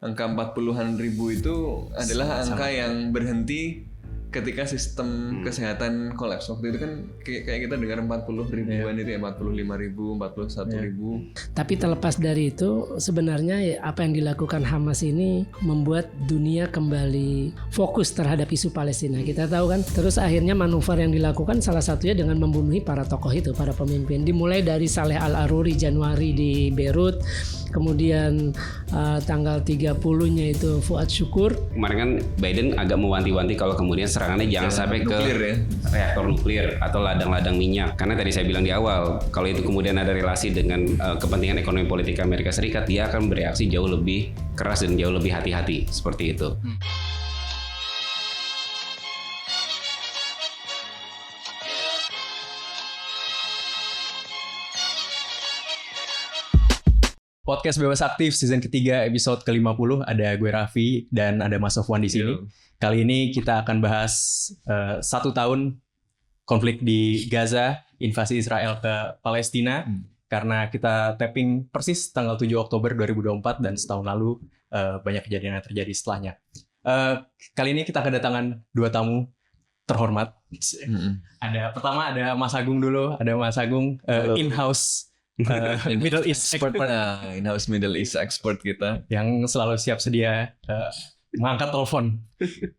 angka 40-an ribu itu adalah angka yang berhenti ketika sistem kesehatan kolaps. Waktu itu kan kayak kita dengar 40 ribuan itu ya, 45 ribu, 41 ribu. Tapi terlepas dari itu, sebenarnya apa yang dilakukan Hamas ini membuat dunia kembali fokus terhadap isu Palestina. Kita tahu kan, terus akhirnya manuver yang dilakukan salah satunya dengan membunuh para tokoh itu, para pemimpin. Dimulai dari Saleh Al-Aruri Januari di Beirut, kemudian tanggal 30-nya itu Fuad Syukur. Kemarin kan Biden agak mewanti-wanti kalau kemudian serangannya jangan sampai ke reaktor nuklir atau ladang-ladang minyak. Karena tadi saya bilang di awal, kalau itu kemudian ada relasi dengan kepentingan ekonomi politik Amerika Serikat, dia akan bereaksi jauh lebih keras dan jauh lebih hati-hati seperti itu. Podcast Bebas Aktif season ketiga episode ke-50, ada gue Raffi dan ada Mas Sofwan di sini. Kali ini kita akan bahas 1 tahun konflik di Gaza, invasi Israel ke Palestina. Karena kita tapping persis tanggal 7 Oktober 2024 dan setahun lalu banyak kejadian yang terjadi setelahnya. Kali ini kita kedatangan 2 tamu terhormat. Pertama ada Mas Agung dulu, ada Mas Agung in-house Middle East expert, in-house Middle East expert kita yang selalu siap sedia mengangkat telepon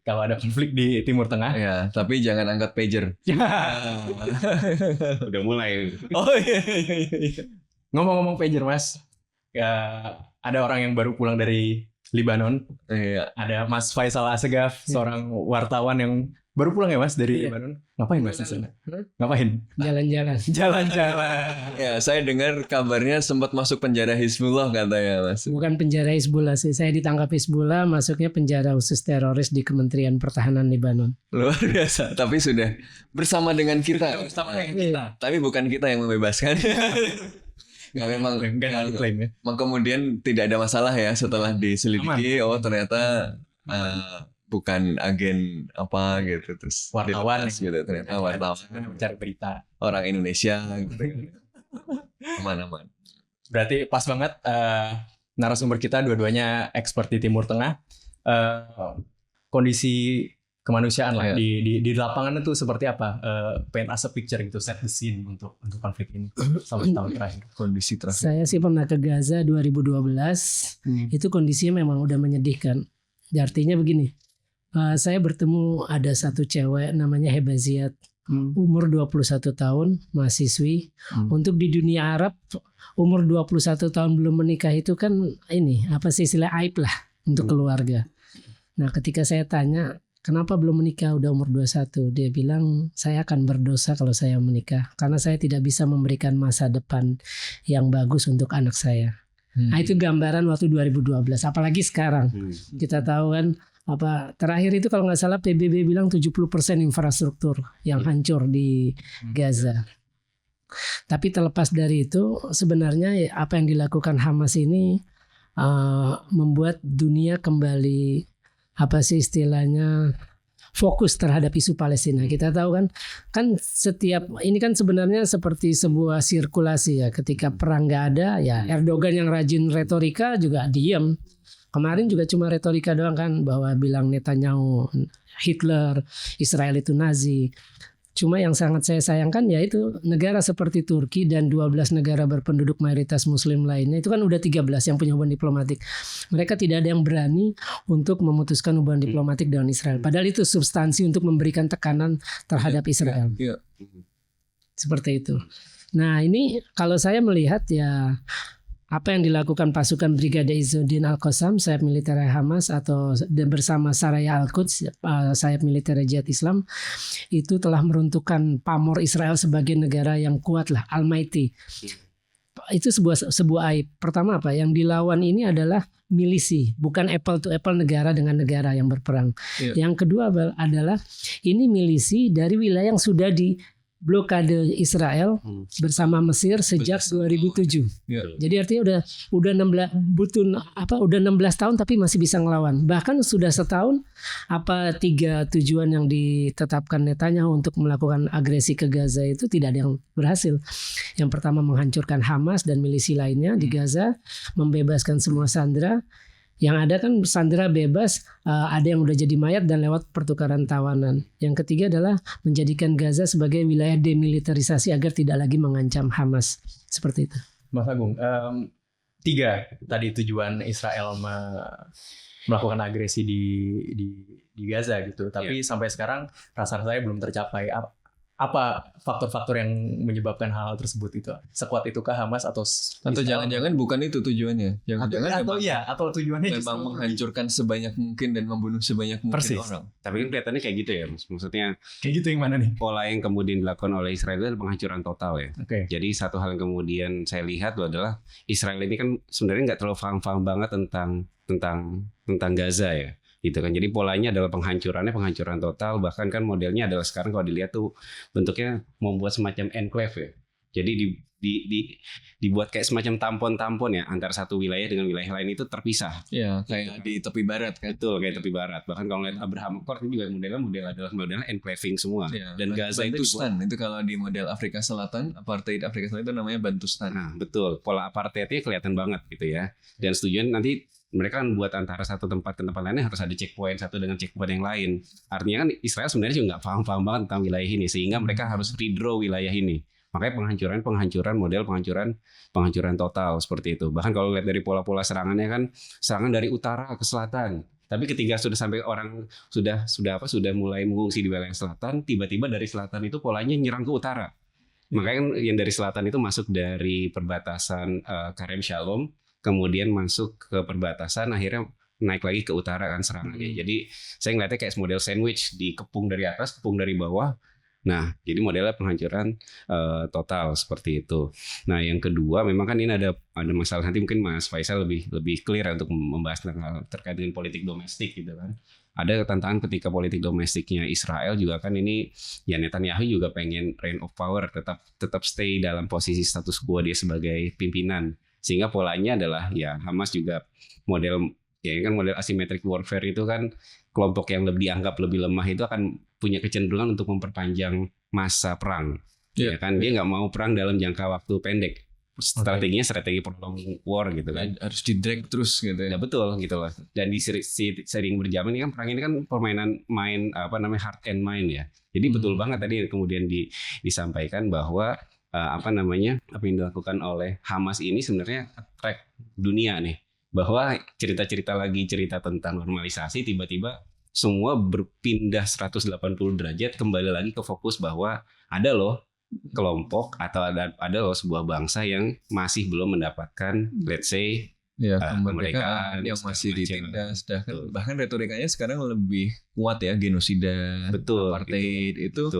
kalau ada konflik di Timur Tengah. Ya, tapi jangan angkat pager. Udah mulai. Oh iya. Ngomong-ngomong pager, Mas, ada orang yang baru pulang dari Libanon. Iya. Ada Mas Faisal Assegaf, seorang wartawan yang baru pulang ya, Mas, dari Libanon. Ngapain, Mas? Ngapain? Jalan-jalan. Jalan-jalan. Ya, saya dengar kabarnya sempat masuk penjara Hizbullah katanya, Mas. Bukan penjara Hizbullah sih. Saya ditangkap Hizbullah, masuknya penjara khusus teroris di Kementerian Pertahanan Libanon. Luar biasa. Tapi sudah bersama dengan kita. Tapi bukan kita yang membebaskan. Nggak, memang klaim ya. Memang kemudian tidak ada masalah ya setelah diselidiki. Oh, ternyata bukan agen apa gitu, terus wartawan gitu, ternyata wartawan mencari berita orang Indonesia gitu. Aman-aman. Berarti pas banget narasumber kita dua-duanya expert di Timur Tengah. Kondisi kemanusiaan lah di lapangan itu seperti apa? Paint us a picture gitu, set the scene untuk konflik ini selama setahun terakhir. Kondisi terakhir. Saya sih pernah ke Gaza 2012. Itu kondisinya memang udah menyedihkan. Artinya begini. Saya bertemu ada satu cewek namanya Hebaziat, umur 21 tahun, mahasiswi. Untuk di dunia Arab, umur 21 tahun belum menikah itu kan ini, apa sih istilah aib lah untuk keluarga. Nah, ketika saya tanya, kenapa belum menikah udah umur 21? Dia bilang, saya akan berdosa kalau saya menikah. Karena saya tidak bisa memberikan masa depan yang bagus untuk anak saya. Nah, itu gambaran waktu 2012. Apalagi sekarang. Kita tahu kan, terakhir itu kalau nggak salah PBB bilang 70% infrastruktur yang hancur di Gaza. Tapi terlepas dari itu, sebenarnya apa yang dilakukan Hamas ini membuat dunia kembali istilahnya fokus terhadap isu Palestina. Kita tahu kan setiap ini kan sebenarnya seperti sebuah sirkulasi ya. Ketika perang nggak ada, ya Erdogan yang rajin retorika juga diam. Kemarin juga cuma retorika doang kan, bahwa bilang Netanyahu Hitler, Israel itu Nazi. Cuma yang sangat saya sayangkan yaitu negara seperti Turki dan 12 negara berpenduduk mayoritas muslim lainnya, itu kan udah 13 yang punya hubungan diplomatik. Mereka tidak ada yang berani untuk memutuskan hubungan diplomatik dengan Israel. Padahal itu substansi untuk memberikan tekanan terhadap Israel. Seperti itu. Nah, ini kalau saya melihat ya, apa yang dilakukan pasukan Brigade Izzuddin Al-Qassam, sayap militer Hamas, atau bersama Saraya Al-Quds, sayap militer Jihad Islam, itu telah meruntuhkan pamor Israel sebagai negara yang kuat lah, Almighty. Itu sebuah aib. Pertama yang dilawan ini adalah milisi, bukan apple to apple negara dengan negara yang berperang. Yang kedua adalah ini milisi dari wilayah yang sudah di blokade Israel bersama Mesir sejak 2007. Jadi artinya udah 16 tahun tapi masih bisa ngelawan. Bahkan sudah setahun 3 tujuan yang ditetapkan Netanyahu untuk melakukan agresi ke Gaza itu tidak ada yang berhasil. Yang pertama menghancurkan Hamas dan milisi lainnya di Gaza, membebaskan semua sandera. Yang ada kan sandera bebas, ada yang udah jadi mayat dan lewat pertukaran tawanan. Yang ketiga adalah menjadikan Gaza sebagai wilayah demilitarisasi agar tidak lagi mengancam Hamas. Seperti itu. Mas Agung, 3 tadi tujuan Israel melakukan agresi di Gaza gitu. Tapi sampai sekarang rasa-rasanya belum tercapai. Apa faktor-faktor yang menyebabkan hal tersebut itu? Sekuat itukah Hamas atau jangan-jangan bukan itu tujuannya? Atau tujuannya memang menghancurkan sebanyak mungkin dan membunuh sebanyak mungkin orang. Tapi kan kelihatannya kayak gitu ya, maksudnya kayak gitu yang mana nih? Pola yang kemudian dilakukan oleh Israel itu adalah penghancuran total ya. Jadi satu hal yang kemudian saya lihat adalah Israel ini kan sebenarnya nggak terlalu paham banget tentang Gaza ya. Gitu kan. Jadi polanya adalah penghancuran total, bahkan kan modelnya adalah sekarang kalau dilihat tuh bentuknya membuat semacam enclave ya. Jadi dibuat kayak semacam tampon-tampon ya antara satu wilayah dengan wilayah lain itu terpisah. Ya, kayak di tepi barat kan. Betul, kayak tepi barat. Bahkan kalau lihat Abraham Accord itu juga modelnya enclaving semua. Ya, dan Gaza Bantustan itu kalau di model Afrika Selatan, apartheid Afrika Selatan itu namanya Bantustan. Nah, betul. Pola apartheidnya kelihatan banget gitu ya. Dan setujuan nanti mereka kan buat antara satu tempat ke tempat lainnya harus ada checkpoint satu dengan checkpoint yang lain. Artinya kan Israel sebenarnya juga nggak paham banget tentang wilayah ini sehingga mereka harus redraw wilayah ini. Makanya penghancuran total seperti itu. Bahkan kalau lihat dari pola-pola serangannya kan serangan dari utara ke selatan. Tapi ketika sudah sampai orang sudah mulai mengungsi di wilayah selatan, tiba-tiba dari selatan itu polanya nyerang ke utara. Makanya yang dari selatan itu masuk dari perbatasan Karem Shalom, kemudian masuk ke perbatasan, akhirnya naik lagi ke utara kan serangannya. Jadi saya ngeliatnya kayak model sandwich, dikepung dari atas, kepung dari bawah. Nah, jadi modelnya penghancuran total seperti itu. Nah, yang kedua memang kan ini ada masalah, nanti mungkin Mas Faisal lebih clear untuk membahas terkait dengan politik domestik gitu kan. Ada tantangan ketika politik domestiknya Israel juga kan ini ya Netanyahu juga pengen reign of power, tetap stay dalam posisi status quo dia sebagai pimpinan. Sehingga polanya adalah ya Hamas juga model asymmetric warfare itu kan kelompok yang dianggap lebih lemah itu akan punya kecenderungan untuk memperpanjang masa perang. Ya kan dia nggak mau perang dalam jangka waktu pendek. Strateginya strategi prolonging war gitu kan. Harus di-drag terus gitu ya. Ya betul gitu lah. Dan di sering berjalan ini kan perang ini kan permainan heart and mind ya. Jadi betul banget tadi kemudian disampaikan bahwa apa yang dilakukan oleh Hamas ini sebenarnya attract dunia nih, bahwa cerita tentang normalisasi tiba-tiba semua berpindah 180 derajat kembali lagi ke fokus bahwa ada loh kelompok atau ada loh sebuah bangsa yang masih belum mendapatkan let's say kemerdekaan yang masih ditindas. Bahkan retorikanya sekarang lebih kuat ya, genosida, apartheid itu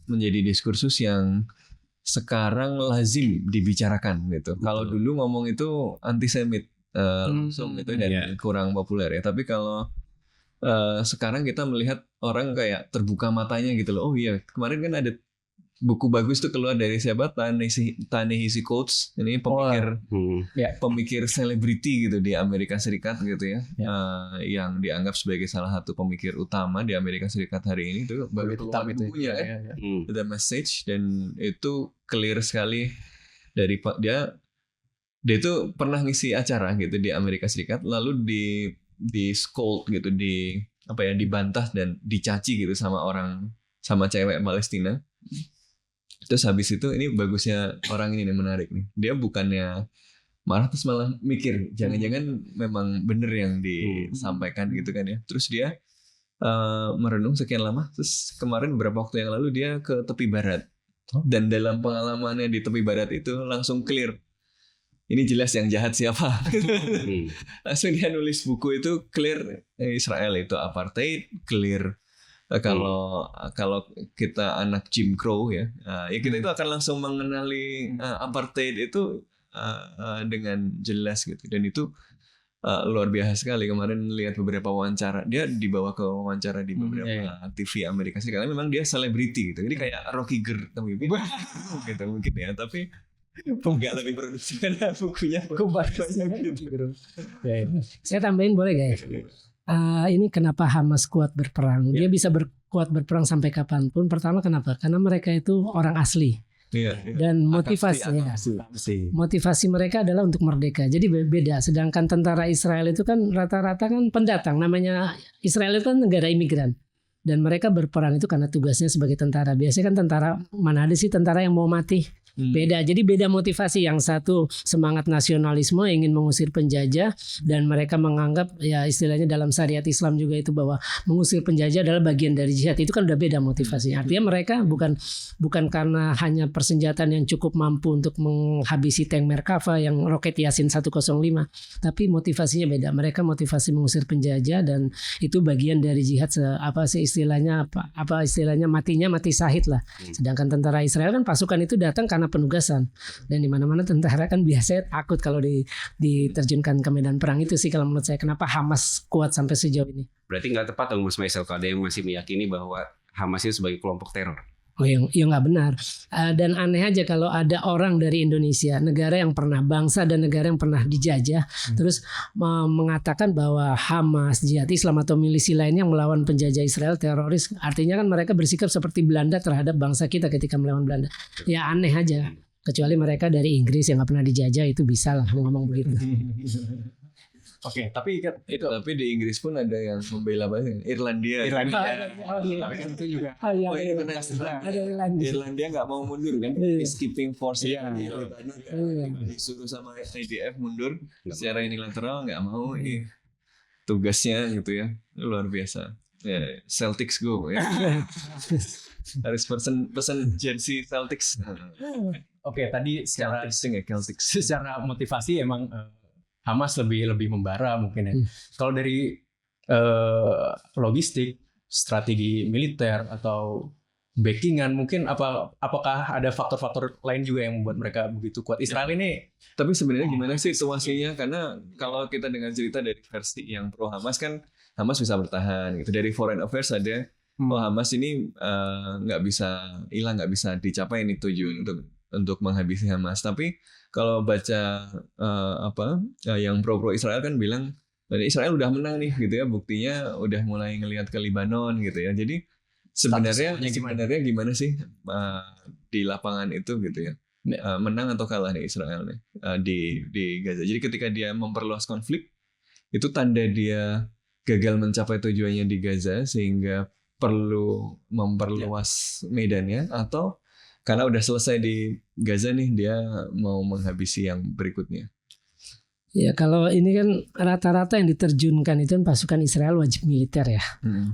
menjadi diskursus yang sekarang lazim dibicarakan gitu. Kalau dulu ngomong itu antisemit langsung gitu dan kurang populer ya. Tapi kalau sekarang kita melihat orang kayak terbuka matanya gitu loh. Oh iya, kemarin kan ada buku bagus tuh keluar dari siapa? Ta-Nehisi Coates. Ini pemikir selebriti gitu di Amerika Serikat gitu ya. Yang dianggap sebagai salah satu pemikir utama di Amerika Serikat hari ini tuh baru keluar bukunya kan. The Message, dan itu clear sekali dari dia itu pernah ngisi acara gitu di Amerika Serikat, lalu di scold gitu, dibantah dan dicaci gitu sama cewek Palestina. Terus habis itu ini bagusnya orang ini nih, menarik nih. Dia bukannya marah terus malah mikir, jangan-jangan memang bener yang disampaikan gitu kan ya. Terus dia merenung sekian lama, terus kemarin beberapa waktu yang lalu dia ke tepi barat. Dan dalam pengalamannya di tepi barat itu langsung clear. Ini jelas yang jahat siapa. Langsung dia nulis buku itu clear, Israel itu apartheid, clear. Kalau kita anak Jim Crow ya kita itu akan langsung mengenali apartheid itu dengan jelas gitu, dan itu luar biasa sekali. Kemarin lihat beberapa wawancara, dia dibawa ke wawancara di beberapa TV Amerika Serikat karena memang dia selebriti gitu, jadi kayak Rocky Gerung gitu mungkin ya, tapi nggak lebih produksi karena bukunya gitu. Saya tambahin boleh guys? Ini kenapa Hamas kuat berperang. Dia bisa kuat berperang sampai kapanpun. Pertama kenapa? Karena mereka itu orang asli. Dan motivasi mereka adalah untuk merdeka. Jadi beda. Sedangkan tentara Israel itu kan rata-rata kan pendatang. Namanya Israel itu kan negara imigran. Dan mereka berperang itu karena tugasnya sebagai tentara. Biasanya kan tentara, mana ada sih tentara yang mau mati? Beda. Jadi beda motivasi. Yang satu semangat nasionalisme, ingin mengusir penjajah, dan mereka menganggap ya istilahnya dalam syariat Islam juga itu bahwa mengusir penjajah adalah bagian dari jihad. Itu kan udah beda motivasinya. Artinya mereka bukan karena hanya persenjataan yang cukup mampu untuk menghabisi tank Merkava yang roket Yasin 105, tapi motivasinya beda. Mereka motivasi mengusir penjajah, dan itu bagian dari jihad. Istilahnya matinya mati syahid lah. Sedangkan tentara Israel kan pasukan itu datang karena penugasan, dan di mana-mana tentara kan biasanya takut kalau diterjunkan ke medan perang. Itu sih kalau menurut saya kenapa Hamas kuat sampai sejauh ini. Berarti nggak tepat dong Mas Faisal kalau ada yang masih meyakini bahwa Hamas itu sebagai kelompok teror. Oh yang nggak benar. Dan aneh aja kalau ada orang dari Indonesia, negara yang pernah, bangsa dan negara yang pernah dijajah, terus mengatakan bahwa Hamas, jihad Islam atau milisi lainnya yang melawan penjajah Israel teroris. Artinya kan mereka bersikap seperti Belanda terhadap bangsa kita ketika melawan Belanda. Ya aneh aja. Kecuali mereka dari Inggris yang nggak pernah dijajah, itu bisa lah ngomong begitu. Oke, tapi di Inggris pun ada yang membela Irlandia. Itu juga. Irlandia nggak mau mundur kan? Peacekeeping force disuruh sama IDF mundur secara unilateral, nggak mau. Tugasnya gitu ya, luar biasa. Celtics go ya. Harus pesen jersey Celtics. Oke, tadi secara motivasi emang Hamas lebih membara mungkin ya. Kalau dari logistik, strategi militer atau backingan, mungkin apakah ada faktor-faktor lain juga yang membuat mereka begitu kuat? Israel ini. Tapi sebenarnya gimana sih situasinya? Karena kalau kita dengar cerita dari versi yang pro Hamas kan, Hamas bisa bertahan gitu. Dari Foreign Affairs ada, Hamas ini nggak bisa hilang, nggak bisa dicapai ini tujuan untuk menghabisi Hamas. Tapi kalau baca yang pro Israel kan bilang Israel udah menang nih gitu ya, buktinya udah mulai ngelihat ke Lebanon gitu ya. Jadi sebenarnya gimana sih di lapangan itu gitu ya, menang atau kalah nih Israel nih di Gaza. Jadi ketika dia memperluas konflik, itu tanda dia gagal mencapai tujuannya di Gaza sehingga perlu memperluas medannya, atau karena udah selesai di Gaza nih, dia mau menghabisi yang berikutnya. Ya kalau ini kan rata-rata yang diterjunkan itu kan pasukan Israel wajib militer ya.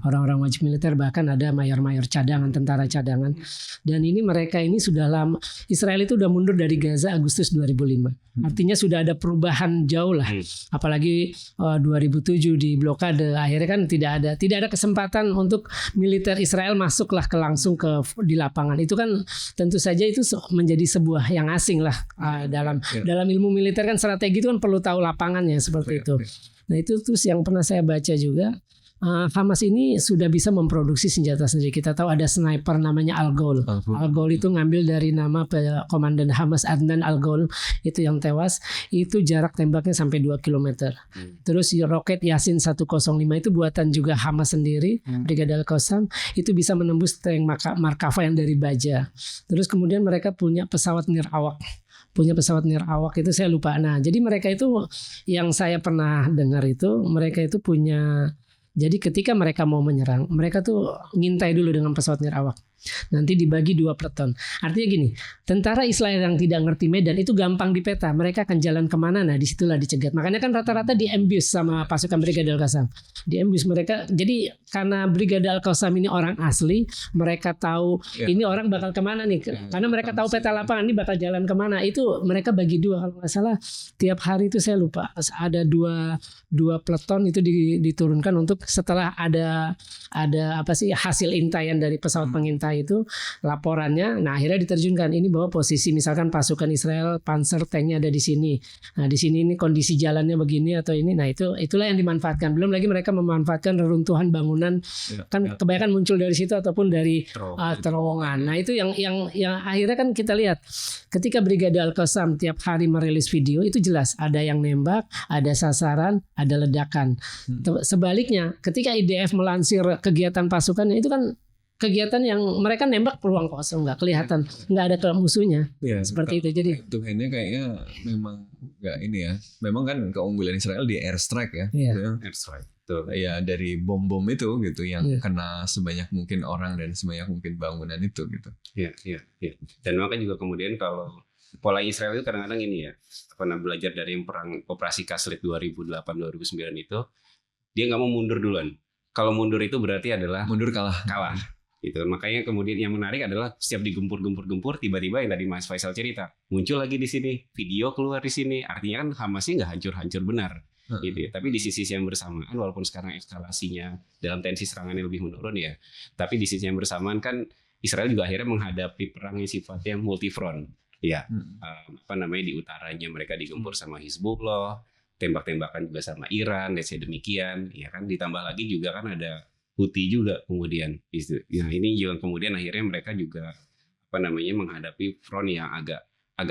Orang-orang wajib militer, bahkan ada mayor-mayor cadangan, tentara cadangan. Dan ini mereka ini sudah lama, Israel itu udah mundur dari Gaza Agustus 2005. Artinya sudah ada perubahan jauh lah. Apalagi 2007 di blokade, akhirnya kan tidak ada kesempatan untuk militer Israel masuklah di lapangan. Itu kan tentu saja itu menjadi sebuah yang asing lah dalam ilmu militer kan, strategi itu kan perlu tahu lapangannya seperti itu. Nah itu terus yang pernah saya baca juga, Hamas ini sudah bisa memproduksi senjata sendiri. Kita tahu ada sniper namanya Al-Ghoul. Al-Ghoul itu ngambil dari nama komandan Hamas Adnan Al-Ghoul itu yang tewas. Itu jarak tembaknya sampai 2 km. Terus roket Yasin 105 itu buatan juga Hamas sendiri, Brigade Al-Qassam, itu bisa menembus tank Merkava yang dari baja. Terus kemudian mereka punya pesawat nirawak. Itu saya lupa. Nah, jadi mereka itu yang saya pernah dengar itu, mereka itu punya, jadi ketika mereka mau menyerang, mereka tuh ngintai dulu dengan pesawat nirawak. Nanti dibagi 2 peleton. Artinya gini, tentara Israel yang tidak ngerti medan itu gampang dipeta. Mereka akan jalan kemana, nah disitulah dicegat. Makanya kan rata-rata di-ambush sama pasukan Brigade Al-Qassam. Di-ambush mereka. Jadi karena Brigade Al-Qassam ini orang asli, mereka tahu ini orang bakal kemana nih. Karena mereka tahu peta lapangan ini bakal jalan kemana. Itu mereka bagi 2, kalau nggak salah tiap hari itu saya lupa. Ada 2 peleton itu diturunkan untuk setelah ada hasil intaian dari pesawat pengintai itu, laporannya, nah akhirnya diterjunkan ini bahwa posisi misalkan pasukan Israel panzer tanknya ada di sini, nah di sini ini kondisi jalannya begini atau ini, nah itulah yang dimanfaatkan. Belum lagi mereka memanfaatkan reruntuhan bangunan, kan kebanyakan muncul dari situ ataupun dari terowongan. Nah itu yang akhirnya kan kita lihat ketika Brigade Al-Qassam tiap hari merilis video itu jelas ada yang nembak, ada sasaran, ada ledakan. Sebaliknya ketika IDF melansir kegiatan pasukannya itu kan kegiatan yang mereka nembak peluang kosong, nggak kelihatan, nggak ada musuhnya. Ya, Seperti itu. Jadi Tuhannya kayaknya memang nggak ini ya. Memang kan keunggulan Israel di airstrike ya. Iya. Airstrike. Betul. Ya dari bom-bom itu gitu yang kena sebanyak mungkin orang dan sebanyak mungkin bangunan itu gitu. Iya. Dan makanya juga kemudian kalau pola Israel itu kadang-kadang ini ya, pernah belajar dari perang operasi Kaslit 2008-2009 itu, dia nggak mau mundur duluan. Kalau mundur itu berarti adalah mundur kalah. Gitu. Makanya kemudian yang menarik adalah setiap digempur-gempur tiba-tiba yang tadi Mas Faisal cerita muncul lagi di sini, video keluar di sini, artinya kan Hamas nggak hancur-hancur benar. Gitu ya. Tapi di sisi yang bersamaan walaupun sekarang eskalasinya dalam tensi serangannya lebih menurun ya, tapi di sisi yang bersamaan kan Israel juga akhirnya menghadapi perang yang sifatnya multifront ya. Di utaranya mereka digempur sama Hizbullah, tembak-tembakan juga sama Iran dan demikian ya kan, ditambah lagi juga kan ada Houthi juga kemudian. Nah ini juga kemudian akhirnya mereka juga menghadapi front yang agak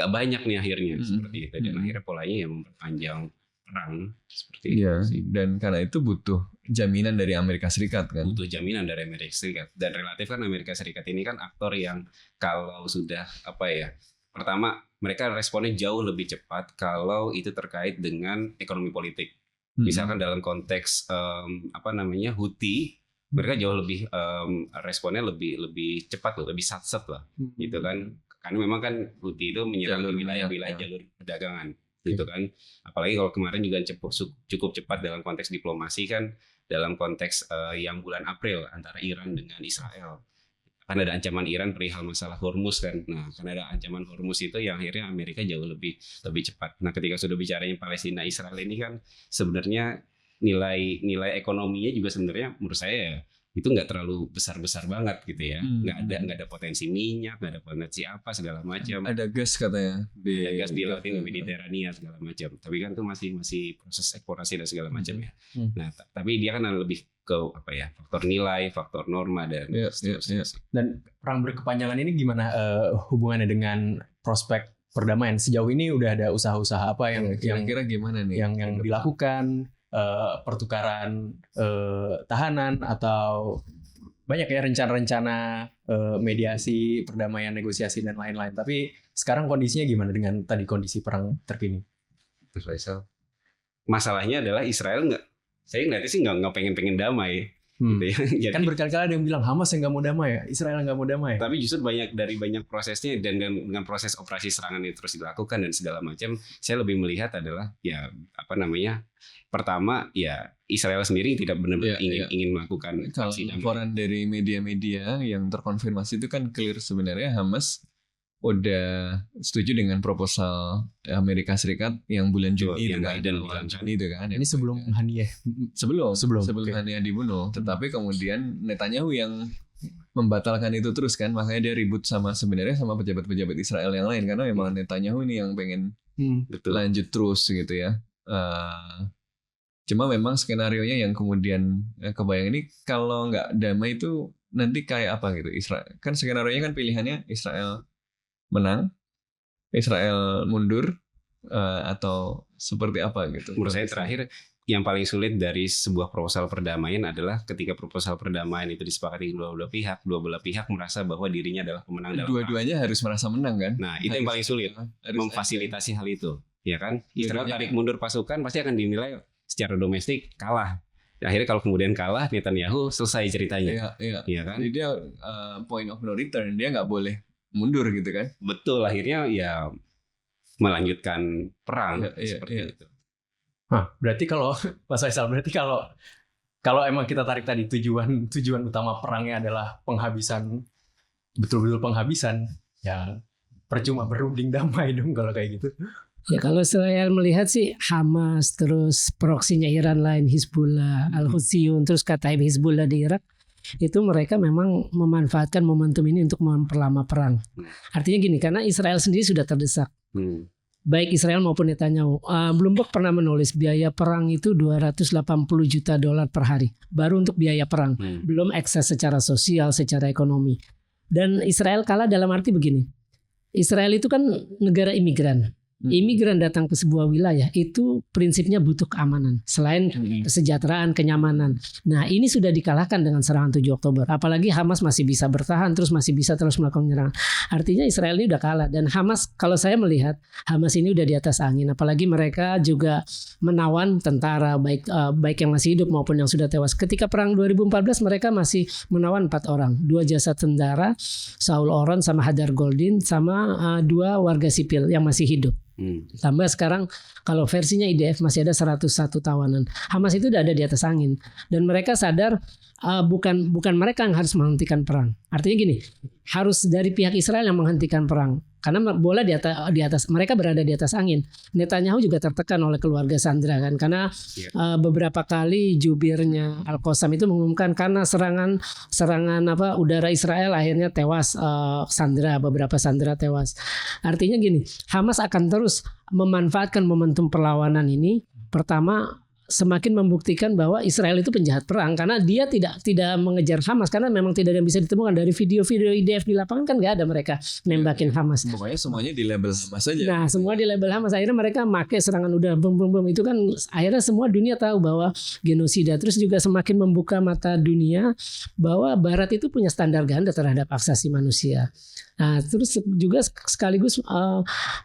banyak nih akhirnya seperti itu, dan akhirnya polanya yang memperpanjang perang seperti itu sih. Dan karena itu butuh jaminan dari Amerika Serikat kan. Butuh jaminan dari Amerika Serikat, dan relatif kan Amerika Serikat ini kan aktor yang kalau sudah pertama mereka responnya jauh lebih cepat kalau itu terkait dengan ekonomi politik. Misalkan dalam konteks Houthi, mereka jauh lebih responnya lebih cepat loh, lebih satset lah, gitu kan. Karena memang kan Houthi itu menyerang wilayah-wilayah jalur perdagangan, gitu kan. Apalagi kalau kemarin juga cukup cepat dalam konteks diplomasi kan, dalam konteks yang bulan April antara Iran dengan Israel. Kan ada ancaman Iran perihal masalah Hormuz kan. Nah, karena ada ancaman Hormuz itu yang akhirnya Amerika jauh lebih cepat. Nah, ketika sudah bicaranya Palestina Israel ini kan sebenarnya nilai ekonominya juga sebenarnya menurut saya itu nggak terlalu besar banget gitu ya. Nggak ada potensi minyak, nggak ada potensi apa segala macam. Ada gas katanya ada gas di laut Mediterania segala macam. Tapi kan itu masih proses eksplorasi dan segala macam ya. Nah, tapi dia kan lebih ke faktor nilai, faktor norma dan seterusnya. Dan perang berkepanjangan ini gimana hubungannya dengan prospek perdamaian? Sejauh ini udah ada usaha-usaha apa yang kira-kira gimana nih yang dilakukan? Pertukaran tahanan atau banyak ya rencana-rencana mediasi, perdamaian, negosiasi dan lain-lain. Tapi sekarang kondisinya gimana dengan tadi kondisi perang terkini? Terus Faisal, masalahnya adalah Israel saya ngeliatnya sih nggak pengen damai. Gitu ya. Jadi, kan berkali-kali ada yang bilang Hamas yang nggak mau damai ya, Israel nggak mau damai. Tapi justru banyak prosesnya dan dengan proses operasi serangan itu terus dilakukan dan segala macam, saya lebih melihat adalah pertama ya Israel sendiri tidak benar-benar ingin melakukan aksi damai. Laporan dari media-media yang terkonfirmasi itu kan clear sebenarnya Hamas udah setuju dengan proposal Amerika Serikat yang bulan Juni yang Biden bulan Juni itu kan. Ini sebelum Haniyeh. Sebelum Haniyeh dibunuh. Tetapi kemudian Netanyahu yang membatalkan itu terus kan, makanya dia ribut sebenarnya sama pejabat-pejabat Israel yang lain karena memang Netanyahu ini yang pengen lanjut terus gitu ya. Cuma memang skenarionya yang kemudian kebayang ini kalau nggak damai itu nanti kayak apa gitu. Israel kan skenarionya kan pilihannya Israel menang, Israel mundur, atau seperti apa gitu. Menurut saya terakhir yang paling sulit dari sebuah proposal perdamaian adalah ketika proposal perdamaian itu disepakati dua belah pihak merasa bahwa dirinya adalah pemenang dalam dua-duanya harus merasa menang kan. Nah itu yang paling sulit, memfasilitasi hal itu, ya kan. Israel tarik mundur pasukan pasti akan dinilai secara domestik kalah. Akhirnya kalau kemudian kalah Netanyahu selesai ceritanya. Iya kan. Jadi dia point of no return, dia nggak boleh mundur gitu kan. Betul, akhirnya ya melanjutkan perang seperti itu. Berarti kalau Mas Faisal, kalau emang kita tarik tadi tujuan utama perangnya adalah penghabisan, betul-betul penghabisan, ya percuma berunding damai dong kalau kayak gitu. Ya kalau saya melihat sih Hamas, terus proksinya Iran lain Hizbullah, Al-Houthiyun, terus Kataib Hizbullah di Irak, itu mereka memang memanfaatkan momentum ini untuk memperlama perang. Artinya gini, karena Israel sendiri sudah terdesak. Baik Israel maupun Netanyahu. Bloomberg pernah menulis biaya perang itu $280 juta per hari. Baru untuk biaya perang. Belum ekses secara sosial, secara ekonomi. Dan Israel kalah dalam arti begini. Israel itu kan negara imigran. imigran datang ke sebuah wilayah itu prinsipnya butuh keamanan selain kesejahteraan, kenyamanan. Nah, ini sudah dikalahkan dengan serangan 7 Oktober. Apalagi Hamas masih bisa bertahan terus melakukan penyerangan. Artinya Israel ini udah kalah, dan Hamas, kalau saya melihat Hamas ini udah di atas angin. Apalagi mereka juga menawan tentara baik yang masih hidup maupun yang sudah tewas. Ketika perang 2014 mereka masih menawan 4 orang, 2 jasad tentara, Saul Oron sama Hadar Goldin, sama 2 warga sipil yang masih hidup. Tambah sekarang kalau versinya IDF masih ada 101 tawanan. Hamas itu udah ada di atas angin, dan mereka sadar bukan mereka yang harus menghentikan perang. Artinya gini, harus dari pihak Israel yang menghentikan perang, karena bola di atas mereka berada di atas angin. Netanyahu juga tertekan oleh keluarga Sandra kan, karena beberapa kali jubirnya Al-Qassam itu mengumumkan karena serangan udara Israel akhirnya tewas, beberapa Sandra tewas. Artinya gini, Hamas akan terus memanfaatkan momentum perlawanan ini. Pertama, semakin membuktikan bahwa Israel itu penjahat perang, karena dia tidak mengejar Hamas, karena memang tidak ada yang bisa ditemukan dari video-video IDF di lapangan, kan nggak ada mereka nembakin Hamas. Pokoknya semuanya di label Hamas saja. Nah, semua di label Hamas. Akhirnya mereka pakai serangan udara, bom. Itu kan akhirnya semua dunia tahu bahwa genosida. Terus juga semakin membuka mata dunia bahwa Barat itu punya standar ganda terhadap hak asasi manusia. Nah, terus juga sekaligus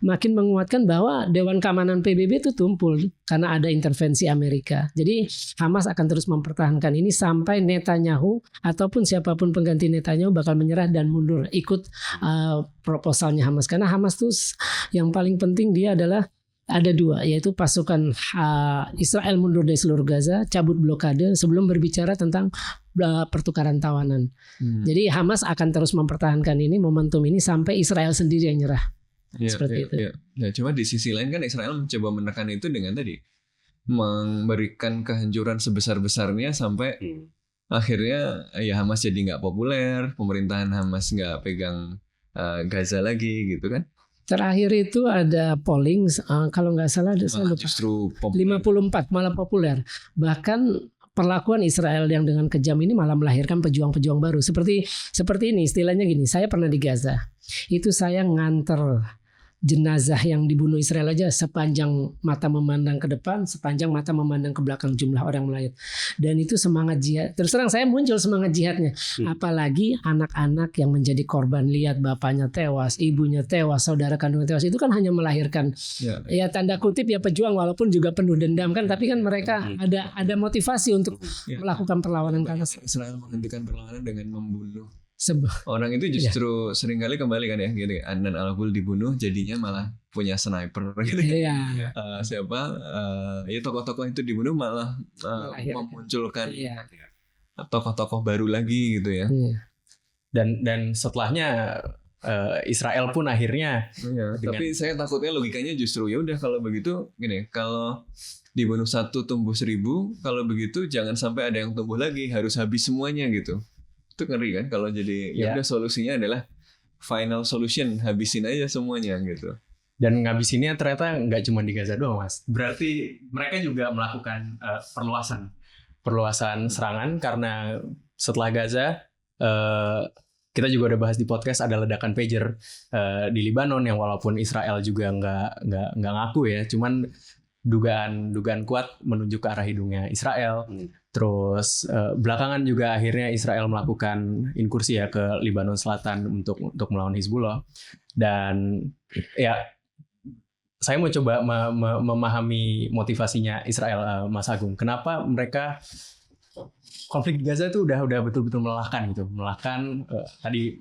makin menguatkan bahwa Dewan Keamanan PBB itu tumpul karena ada intervensi Amerika. Jadi Hamas akan terus mempertahankan ini sampai Netanyahu ataupun siapapun pengganti Netanyahu bakal menyerah dan mundur ikut proposalnya Hamas. Karena Hamas tuh yang paling penting dia adalah ada 2, yaitu pasukan Israel mundur dari seluruh Gaza, cabut blokade sebelum berbicara tentang pertukaran tawanan. Jadi Hamas akan terus mempertahankan ini, momentum ini sampai Israel sendiri yang nyerah. Seperti itu. Nah, cuma di sisi lain kan Israel mencoba menekan itu dengan tadi memberikan kehancuran sebesar-besarnya sampai akhirnya ya Hamas jadi nggak populer, pemerintahan Hamas nggak pegang Gaza lagi gitu kan. Terakhir itu ada polling, kalau nggak salah saya lupa, justru 54 malah populer. Bahkan perlakuan Israel yang dengan kejam ini malah melahirkan pejuang-pejuang baru. Seperti ini, istilahnya gini, saya pernah di Gaza. Itu saya nganter jenazah yang dibunuh Israel aja sepanjang mata memandang ke depan, sepanjang mata memandang ke belakang jumlah orang melayat. Dan itu semangat jihad. Terus terang saya muncul semangat jihadnya. Apalagi anak-anak yang menjadi korban, lihat bapaknya tewas, ibunya tewas, saudara kandungnya tewas. Itu kan hanya melahirkan ya tanda kutip ya pejuang, walaupun juga penuh dendam kan. Tapi kan mereka ada motivasi untuk melakukan perlawanan, karena Israel menghentikan perlawanan dengan membunuh orang itu justru seringkali kembali kan ya gitu. Adnan Al-Ghul dibunuh jadinya malah punya sniper gitu. Tokoh-tokoh itu dibunuh malah memunculkan tokoh-tokoh baru lagi gitu ya. Dan setelahnya Israel pun akhirnya tapi saya takutnya logikanya justru ya udah kalau begitu gini, kalau dibunuh 1 tumbuh 1000, kalau begitu jangan sampai ada yang tumbuh lagi, harus habis semuanya gitu. Itu ngeri kan kalau jadi ya udah solusinya adalah final solution, habisin aja semuanya gitu. Dan ngabisinnya ternyata nggak cuma di Gaza doang, Mas. Berarti mereka juga melakukan perluasan serangan, karena setelah Gaza kita juga udah bahas di podcast ada ledakan pager di Libanon yang walaupun Israel juga nggak ngaku ya, cuman dugaan kuat menunjuk ke arah hidungnya Israel. Terus belakangan juga akhirnya Israel melakukan inkursi ya ke Libanon Selatan untuk melawan Hizbullah. Dan ya saya mau coba memahami motivasinya Israel, Mas Agung. Kenapa mereka konflik di Gaza itu udah betul-betul melelahkan tadi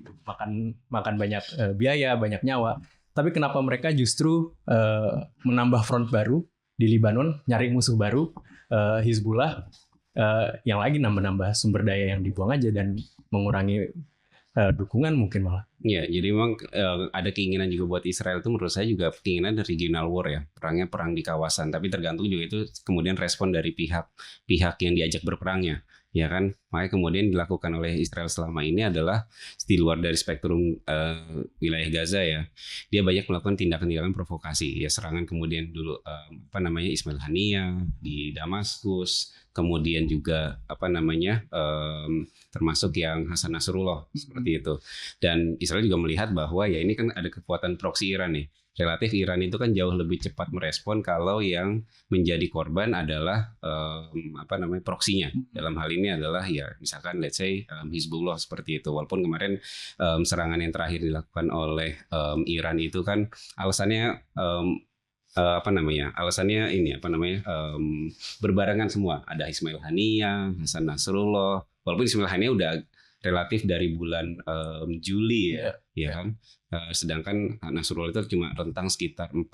makan banyak biaya, banyak nyawa. Tapi kenapa mereka justru menambah front baru di Libanon, nyari musuh baru, Hizbullah, yang lagi nambah sumber daya yang dibuang aja dan mengurangi dukungan mungkin malah. Iya, jadi memang ada keinginan juga buat Israel itu, menurut saya juga keinginan dari regional war ya, perang di kawasan. Tapi tergantung juga itu kemudian respon dari pihak yang diajak berperangnya, ya kan. Makanya kemudian dilakukan oleh Israel selama ini adalah di luar dari spektrum wilayah Gaza ya, dia banyak melakukan tindakan-tindakan provokasi ya, serangan kemudian dulu Ismail Haniyah di Damaskus, kemudian juga termasuk yang Hasan Nasrullah seperti itu. Dan Israel juga melihat bahwa ya ini kan ada kekuatan proksi Iran nih. Relatif Iran itu kan jauh lebih cepat merespon kalau yang menjadi korban adalah proksinya. Dalam hal ini adalah ya misalkan let's say Hizbullah seperti itu. Walaupun kemarin serangan yang terakhir dilakukan oleh Iran itu kan alasannya berbarengan semua. Ada Ismail Haniyah, Hasan Nasrullah. Walaupun Ismail Haniyah udah relatif dari bulan Juli ya kan. Sedangkan Nasrullah itu cuma rentang sekitar 4-5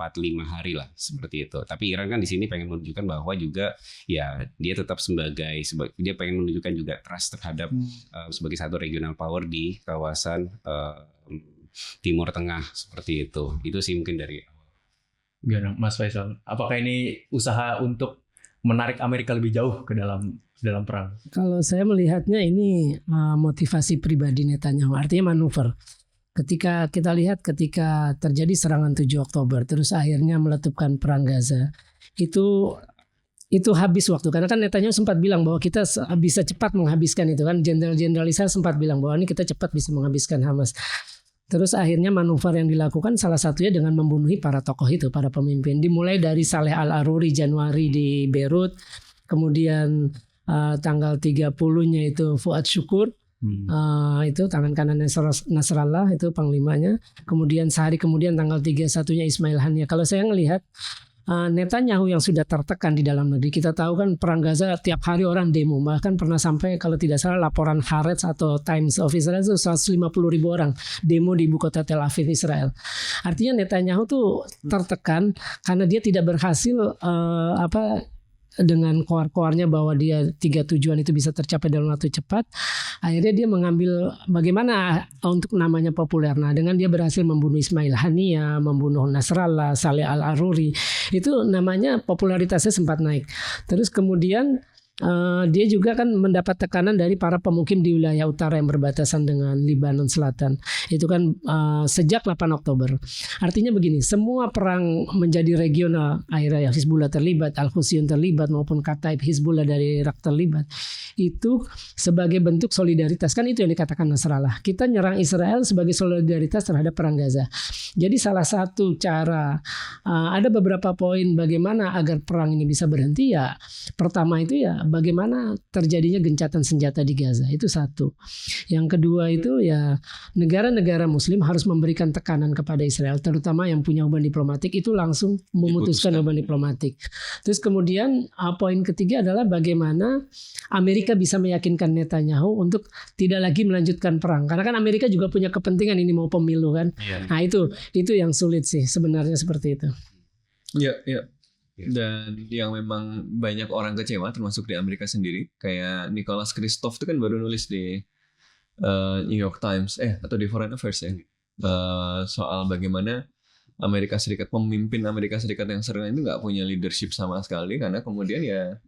hari lah seperti itu. Tapi Iran kan di sini pengen menunjukkan bahwa juga ya dia tetap dia pengen menunjukkan juga trust terhadap sebagai satu regional power di kawasan Timur Tengah seperti itu. Itu sih mungkin dari Gimana Mas Faisal? Apakah ini usaha untuk menarik Amerika lebih jauh ke dalam perang? Kalau saya melihatnya ini motivasi pribadi Netanyahu, artinya manuver. Ketika kita lihat ketika terjadi serangan 7 Oktober terus akhirnya meletupkan perang Gaza, itu habis waktu, karena kan Netanyahu sempat bilang bahwa kita bisa cepat menghabiskan itu kan, jenderal-jenderal Israel sempat bilang bahwa ini kita cepat bisa menghabiskan Hamas. Terus akhirnya manuver yang dilakukan salah satunya dengan membunuhi para tokoh itu, para pemimpin, dimulai dari Saleh Al-Aruri Januari di Beirut, kemudian tanggal 30-nya itu Fuad Syukur. Itu tangan kanan Nasrallah, itu panglimanya. Kemudian sehari kemudian tanggal 31-nya Ismail Haniyah. Kalau saya ngelihat Netanyahu yang sudah tertekan di dalam negeri, kita tahu kan perang Gaza tiap hari orang demo, bahkan pernah sampai kalau tidak salah laporan Haaretz atau Times of Israel itu 150.000 orang demo di ibu kota Tel Aviv Israel. Artinya Netanyahu tuh tertekan karena dia tidak berhasil dengan koar-koarnya bahwa dia 3 tujuan itu bisa tercapai dalam waktu cepat. Akhirnya dia mengambil bagaimana untuk namanya populer. Nah, dengan dia berhasil membunuh Ismail Haniyah, membunuh Nasrallah, Saleh Al-Aruri, itu namanya popularitasnya sempat naik. Terus kemudian dia juga kan mendapat tekanan dari para pemukim di wilayah utara yang berbatasan dengan Lebanon Selatan. Itu kan sejak 8 Oktober. Artinya begini, semua perang menjadi regional, akhirnya Hizbullah terlibat, Al-Husayn terlibat, maupun Kataib Hizbullah dari Irak terlibat. Itu sebagai bentuk solidaritas, kan itu yang dikatakan Nasrallah. Kita nyerang Israel sebagai solidaritas terhadap perang Gaza. Jadi salah satu cara, ada beberapa poin bagaimana agar perang ini bisa berhenti ya. Pertama itu ya bagaimana terjadinya gencatan senjata di Gaza, itu satu. Yang kedua itu ya negara-negara Muslim harus memberikan tekanan kepada Israel, terutama yang punya hubungan diplomatik itu langsung memutuskan hubungan diplomatik. Terus kemudian poin ketiga adalah bagaimana Amerika bisa meyakinkan Netanyahu untuk tidak lagi melanjutkan perang, karena kan Amerika juga punya kepentingan ini mau pemilu kan. Nah itu yang sulit sih sebenarnya seperti itu. Iya. Dan yang memang banyak orang kecewa termasuk di Amerika sendiri, kayak Nicholas Kristof itu kan baru nulis di New York Times atau di Foreign Affairs ya, soal bagaimana Amerika Serikat, pemimpin Amerika Serikat yang sekarang itu nggak punya leadership sama sekali, karena kemudian ya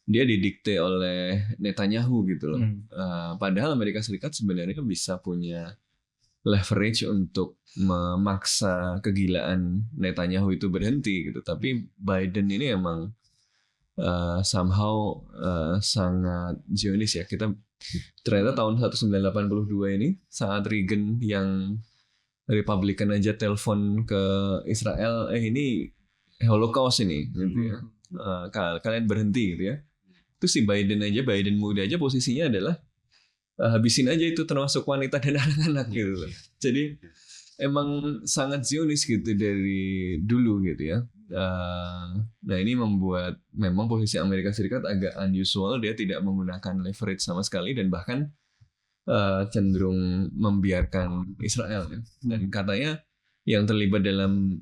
dia didikte oleh Netanyahu gitu loh. Padahal Amerika Serikat sebenarnya bisa punya leverage untuk memaksa kegilaan Netanyahu itu berhenti gitu. Tapi Biden ini emang somehow sangat Zionis ya. Kita ternyata tahun 1982 ini saat Reagan yang Republikan aja telepon ke Israel, ini Holocaust ini gitu ya. Kalian berhenti gitu ya. Terus si Biden muda aja posisinya adalah habisin aja itu termasuk wanita dan anak-anak gitu loh. Jadi emang sangat Zionis gitu dari dulu gitu ya. Nah ini membuat memang posisi Amerika Serikat agak unusual, dia tidak menggunakan leverage sama sekali dan bahkan cenderung membiarkan Israel ya. Dan katanya yang terlibat dalam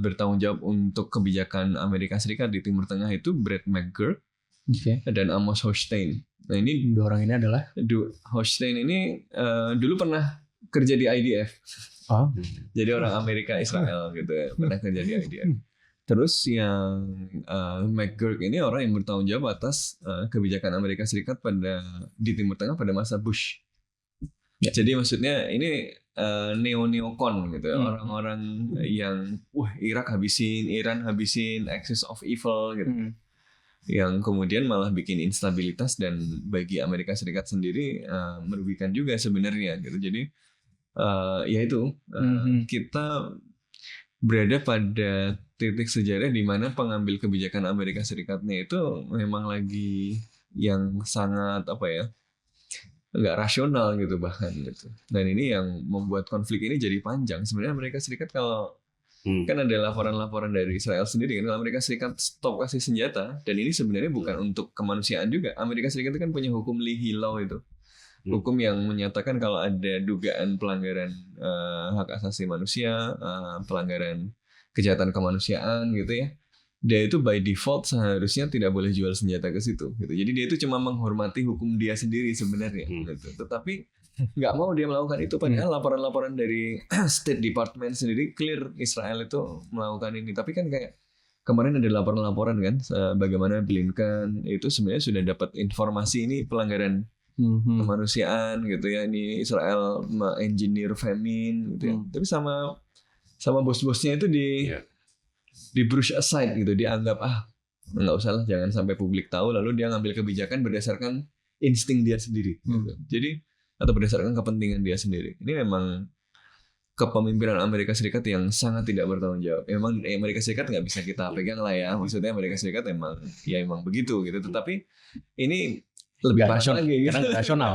bertanggung jawab untuk kebijakan Amerika Serikat di Timur Tengah itu Brett McGurk dan Amos Hochstein. Nah ini dua orang ini adalah Hochstein ini dulu pernah kerja di IDF. Jadi orang Amerika Israel gitu ya, pernah kerja di IDF. Terus yang McGurk ini orang yang bertanggung jawab atas kebijakan Amerika Serikat di Timur Tengah pada masa Bush. Jadi maksudnya ini neo-neokon gitu ya, orang-orang yang Irak habisin, Iran habisin, axis of evil gitu. Yang kemudian malah bikin instabilitas dan bagi Amerika Serikat sendiri merugikan juga sebenarnya gitu. Jadi kita berada pada titik sejarah di mana pengambil kebijakan Amerika Serikatnya itu memang lagi yang sangat nggak rasional gitu bahkan gitu. Dan ini yang membuat konflik ini jadi panjang. Sebenarnya Amerika Serikat kalau kan ada laporan-laporan dari Israel sendiri kan, kalau Amerika Serikat stop kasih senjata, dan ini sebenarnya bukan untuk kemanusiaan juga. Amerika Serikat itu kan punya hukum Leahy Law itu. Hukum yang menyatakan kalau ada dugaan pelanggaran hak asasi manusia, pelanggaran kejahatan kemanusiaan gitu ya, dia itu by default seharusnya tidak boleh jual senjata ke situ gitu. Jadi dia itu cuma menghormati hukum dia sendiri sebenarnya gitu. Tetapi nggak mau dia melakukan itu, padahal laporan-laporan dari State Department sendiri clear Israel itu melakukan ini. Tapi kan kayak kemarin ada laporan-laporan kan bagaimana Blinken itu sebenarnya sudah dapat informasi ini pelanggaran kemanusiaan gitu ya, ini Israel engineer famine gitu ya. Tapi sama bos-bosnya itu di brush aside gitu, dianggap nggak usah lah, jangan sampai publik tahu, lalu dia ngambil kebijakan berdasarkan insting dia sendiri gitu. Jadi atau berdasarkan kepentingan dia sendiri. Ini memang kepemimpinan Amerika Serikat yang sangat tidak bertanggung jawab. Memang Amerika Serikat nggak bisa kita pegang lah ya, maksudnya Amerika Serikat emang begitu gitu. Tetapi ini lebih rasional lagi, karena rasional.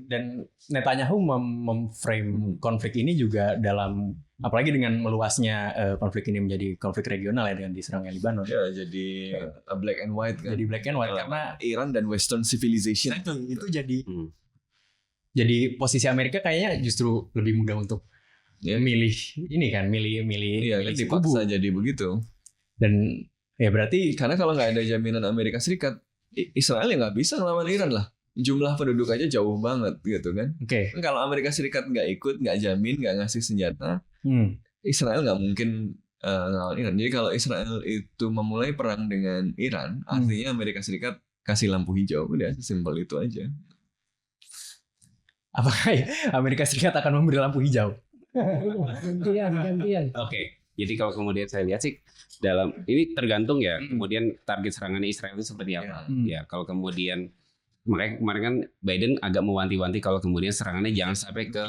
Dan Netanyahu memframe konflik ini juga dalam, apalagi dengan meluasnya konflik ini menjadi konflik regional ya, dengan diserangnya Libanon. Ya, jadi black and white kan. Jadi black and white karena Iran dan Western civilization. Itu jadi posisi Amerika kayaknya justru lebih mudah untuk milih ini kan, milih si kubu. Dipaksa jadi begitu. Dan ya berarti karena kalau nggak ada jaminan Amerika Serikat, Israel ya nggak bisa ngelawan Iran lah. Jumlah penduduk aja jauh banget gitu kan. Kalau Amerika Serikat nggak ikut, nggak jamin, nggak ngasih senjata, Israel nggak mungkin ngelawan Iran. Jadi kalau Israel itu memulai perang dengan Iran, artinya Amerika Serikat kasih lampu hijau, udah sesimpel itu aja. Apakah Amerika Serikat akan memberi lampu hijau? Gantian. Oke. Jadi kalau kemudian saya lihat sih dalam ini tergantung ya, kemudian target serangannya Israel itu seperti apa. Ya, kalau kemudian makanya kemarin kan Biden agak mewanti-wanti kalau kemudian serangannya jangan sampai ke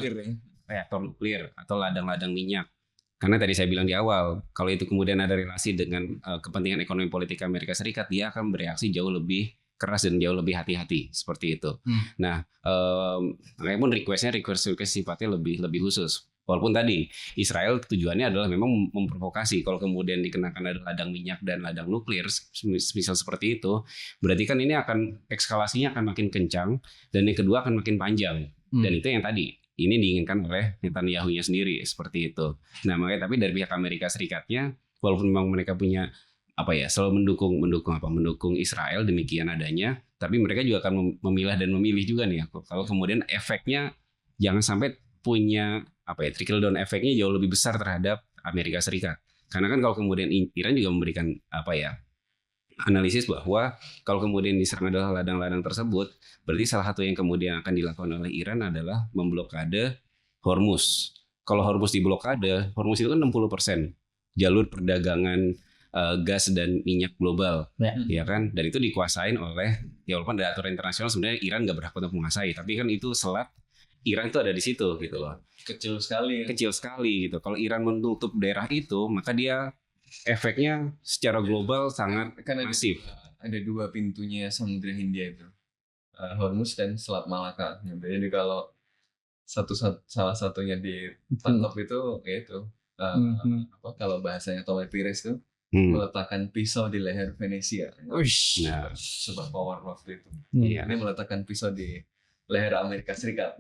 reaktor nuklir atau ladang-ladang minyak. Karena tadi saya bilang di awal, kalau itu kemudian ada relasi dengan kepentingan ekonomi politik Amerika Serikat, dia akan bereaksi jauh lebih keras dan jauh lebih hati-hati seperti itu. Nah, makanya pun request sifatnya lebih khusus. Walaupun tadi Israel tujuannya adalah memang memprovokasi. Kalau kemudian dikenakan ada ladang minyak dan ladang nuklir, misal seperti itu, berarti kan ini akan eskalasinya akan makin kencang, dan yang kedua akan makin panjang. Dan itu yang tadi ini diinginkan oleh Netanyahu-nya sendiri seperti itu. Nah, makanya tapi dari pihak Amerika Serikatnya, walaupun memang mereka punya selalu mendukung Israel demikian adanya, tapi mereka juga akan memilah dan memilih juga nih. Kalau kemudian efeknya jangan sampai punya trickle down efeknya jauh lebih besar terhadap Amerika Serikat. Karena kan kalau kemudian Iran juga memberikan analisis bahwa kalau kemudian diserang adalah ladang-ladang tersebut, berarti salah satu yang kemudian akan dilakukan oleh Iran adalah memblokade Hormuz. Kalau Hormuz diblokade, Hormuz itu kan 60% jalur perdagangan gas dan minyak global, ya kan? Dan itu dikuasain oleh, walaupun ada aturan internasional sebenarnya Iran nggak berhak untuk menguasai, tapi kan itu selat Iran itu ada di situ gitu loh. Kecil sekali gitu. Kalau Iran menutup daerah itu, maka dia efeknya secara global sangat masif. Ada dua pintunya Samudra Hindia itu, Hormuz dan Selat Malaka. Jadi kalau salah satunya ditangkap itu, yaitu kalau bahasanya Tommy Pires itu meletakkan pisau di leher Venesia. Sebuah power waktu itu. Ini meletakkan pisau di leher Amerika Serikat.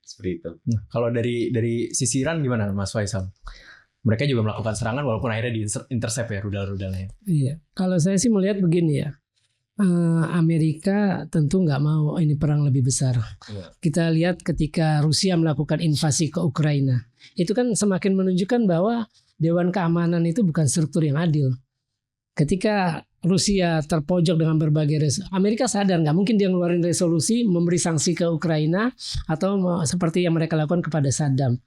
Seperti itu. Nah, kalau dari sisi Iran gimana Mas Faisal? Mereka juga melakukan serangan walaupun akhirnya di-intercept ya rudal-rudalnya. Iya, kalau saya sih melihat begini ya. Amerika tentu nggak mau ini perang lebih besar. Kita lihat ketika Rusia melakukan invasi ke Ukraina, itu kan semakin menunjukkan bahwa Dewan Keamanan itu bukan struktur yang adil. Ketika Rusia terpojok dengan berbagai Amerika sadar nggak mungkin dia ngeluarin resolusi memberi sanksi ke Ukraina atau seperti yang mereka lakukan kepada Saddam.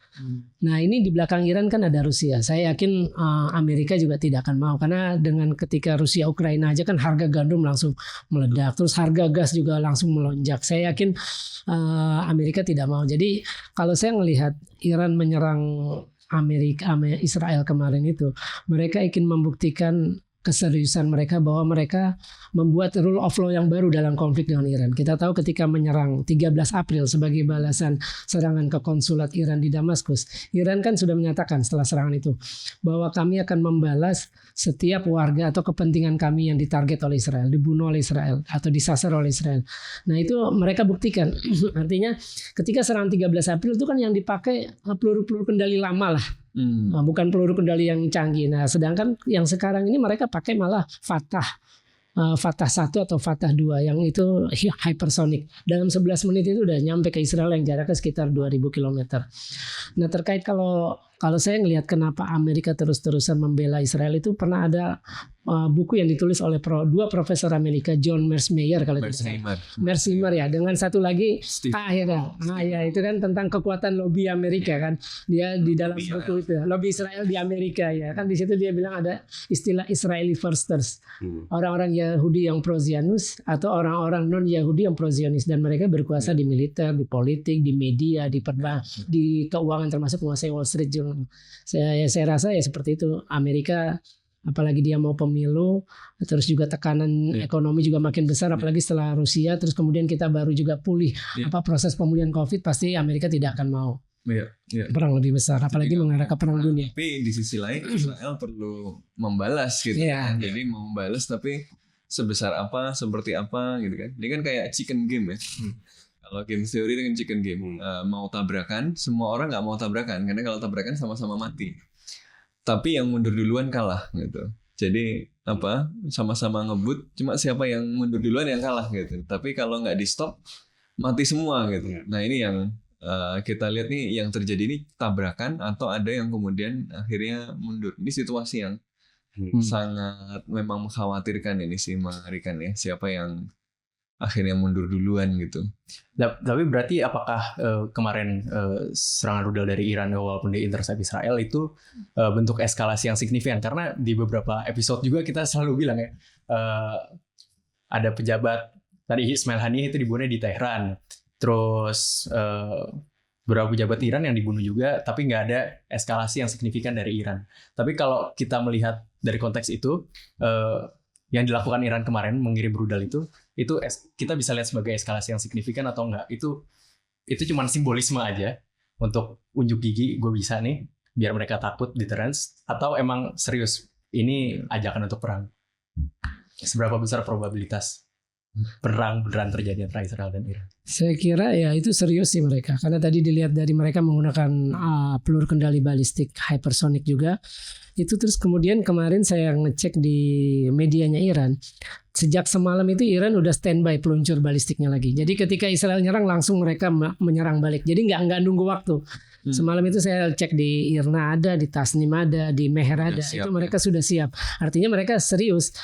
Nah ini di belakang Iran kan ada Rusia. Saya yakin Amerika juga tidak akan mau karena dengan ketika Rusia Ukraina aja kan harga gandum langsung meledak, terus harga gas juga langsung melonjak. Saya yakin Amerika tidak mau. Jadi kalau saya melihat Iran menyerang Israel kemarin itu, mereka ingin membuktikan keseriusan mereka bahwa mereka membuat rule of law yang baru dalam konflik dengan Iran. Kita tahu ketika menyerang 13 April sebagai balasan serangan ke konsulat Iran di Damaskus, Iran kan sudah menyatakan setelah serangan itu bahwa kami akan membalas setiap warga atau kepentingan kami yang ditarget oleh Israel, dibunuh oleh Israel atau disasar oleh Israel. Nah itu mereka buktikan. Artinya ketika serangan 13 April itu kan yang dipakai peluru-peluru kendali lama lah. Bukan peluru kendali yang canggih. Nah, sedangkan yang sekarang ini mereka pakai malah Fatah 1 atau Fatah 2 yang itu hypersonic. Dalam 11 menit itu udah nyampe ke Israel yang jaraknya sekitar 2000 km. Nah, terkait kalau saya ngelihat kenapa Amerika terus-terusan membela Israel itu pernah ada buku yang ditulis oleh dua profesor Amerika, John Mearsheimer kalau tidak salah. Mearsheimer ya, dengan satu lagi itu kan tentang kekuatan lobby Amerika kan. Dia di dalam buku itu lobby Israel di Amerika ya kan, di situ dia bilang ada istilah Israeli firsters. Orang-orang Yahudi yang pro-Zionus atau orang-orang non-Yahudi yang pro-Zionis, dan mereka berkuasa di militer, di politik, di media, di keuangan termasuk menguasai Wall Street juga. Saya rasa ya seperti itu Amerika. Apalagi dia mau pemilu, terus juga tekanan ekonomi juga makin besar, apalagi setelah Rusia, terus kemudian kita baru juga pulih proses pemulihan COVID, pasti Amerika tidak akan mau perang lebih besar, apalagi mengarah ke perang dunia. Tapi di sisi lain Israel perlu membalas gitu kan. Jadi mau membalas tapi sebesar apa, seperti apa gitu kan. Ini kan kayak chicken game ya. Kalau game theory itu kan chicken game. Mau tabrakan, semua orang nggak mau tabrakan karena kalau tabrakan sama-sama mati. Tapi yang mundur duluan kalah gitu. Jadi sama-sama ngebut, cuma siapa yang mundur duluan yang kalah gitu. Tapi kalau nggak di stop mati semua gitu. Nah ini yang kita lihat nih yang terjadi ini tabrakan atau ada yang kemudian akhirnya mundur. Ini situasi yang sangat memang mengkhawatirkan ini sih, mengerikan ya. Siapa yang akhirnya mundur duluan gitu. Tapi berarti apakah kemarin serangan rudal dari Iran walaupun diintercept Israel itu bentuk eskalasi yang signifikan? Karena di beberapa episode juga kita selalu bilang ya, ada pejabat tadi Ismail Haniyeh itu dibunuh di Tehran, terus beberapa pejabat Iran yang dibunuh juga, tapi nggak ada eskalasi yang signifikan dari Iran. Tapi kalau kita melihat dari konteks itu, yang dilakukan Iran kemarin mengirim rudal itu kita bisa lihat sebagai eskalasi yang signifikan atau enggak. Itu cuma simbolisme aja untuk unjuk gigi, gue bisa nih biar mereka takut, deterrence, atau emang serius ini ajakan untuk perang. Seberapa besar probabilitas perang beneran terjadi antara Israel dan Iran? Saya kira ya itu serius sih mereka, karena tadi dilihat dari mereka menggunakan peluru kendali balistik hypersonic juga. Itu terus kemudian kemarin saya ngecek di medianya Iran, sejak semalam itu Iran udah standby peluncur balistiknya lagi. Jadi ketika Israel nyerang langsung mereka menyerang balik. Jadi nggak nunggu waktu. Semalam itu saya cek di IRNA ada, di Tasnim ada, di Meher ada. Itu mereka sudah siap. Artinya mereka serius.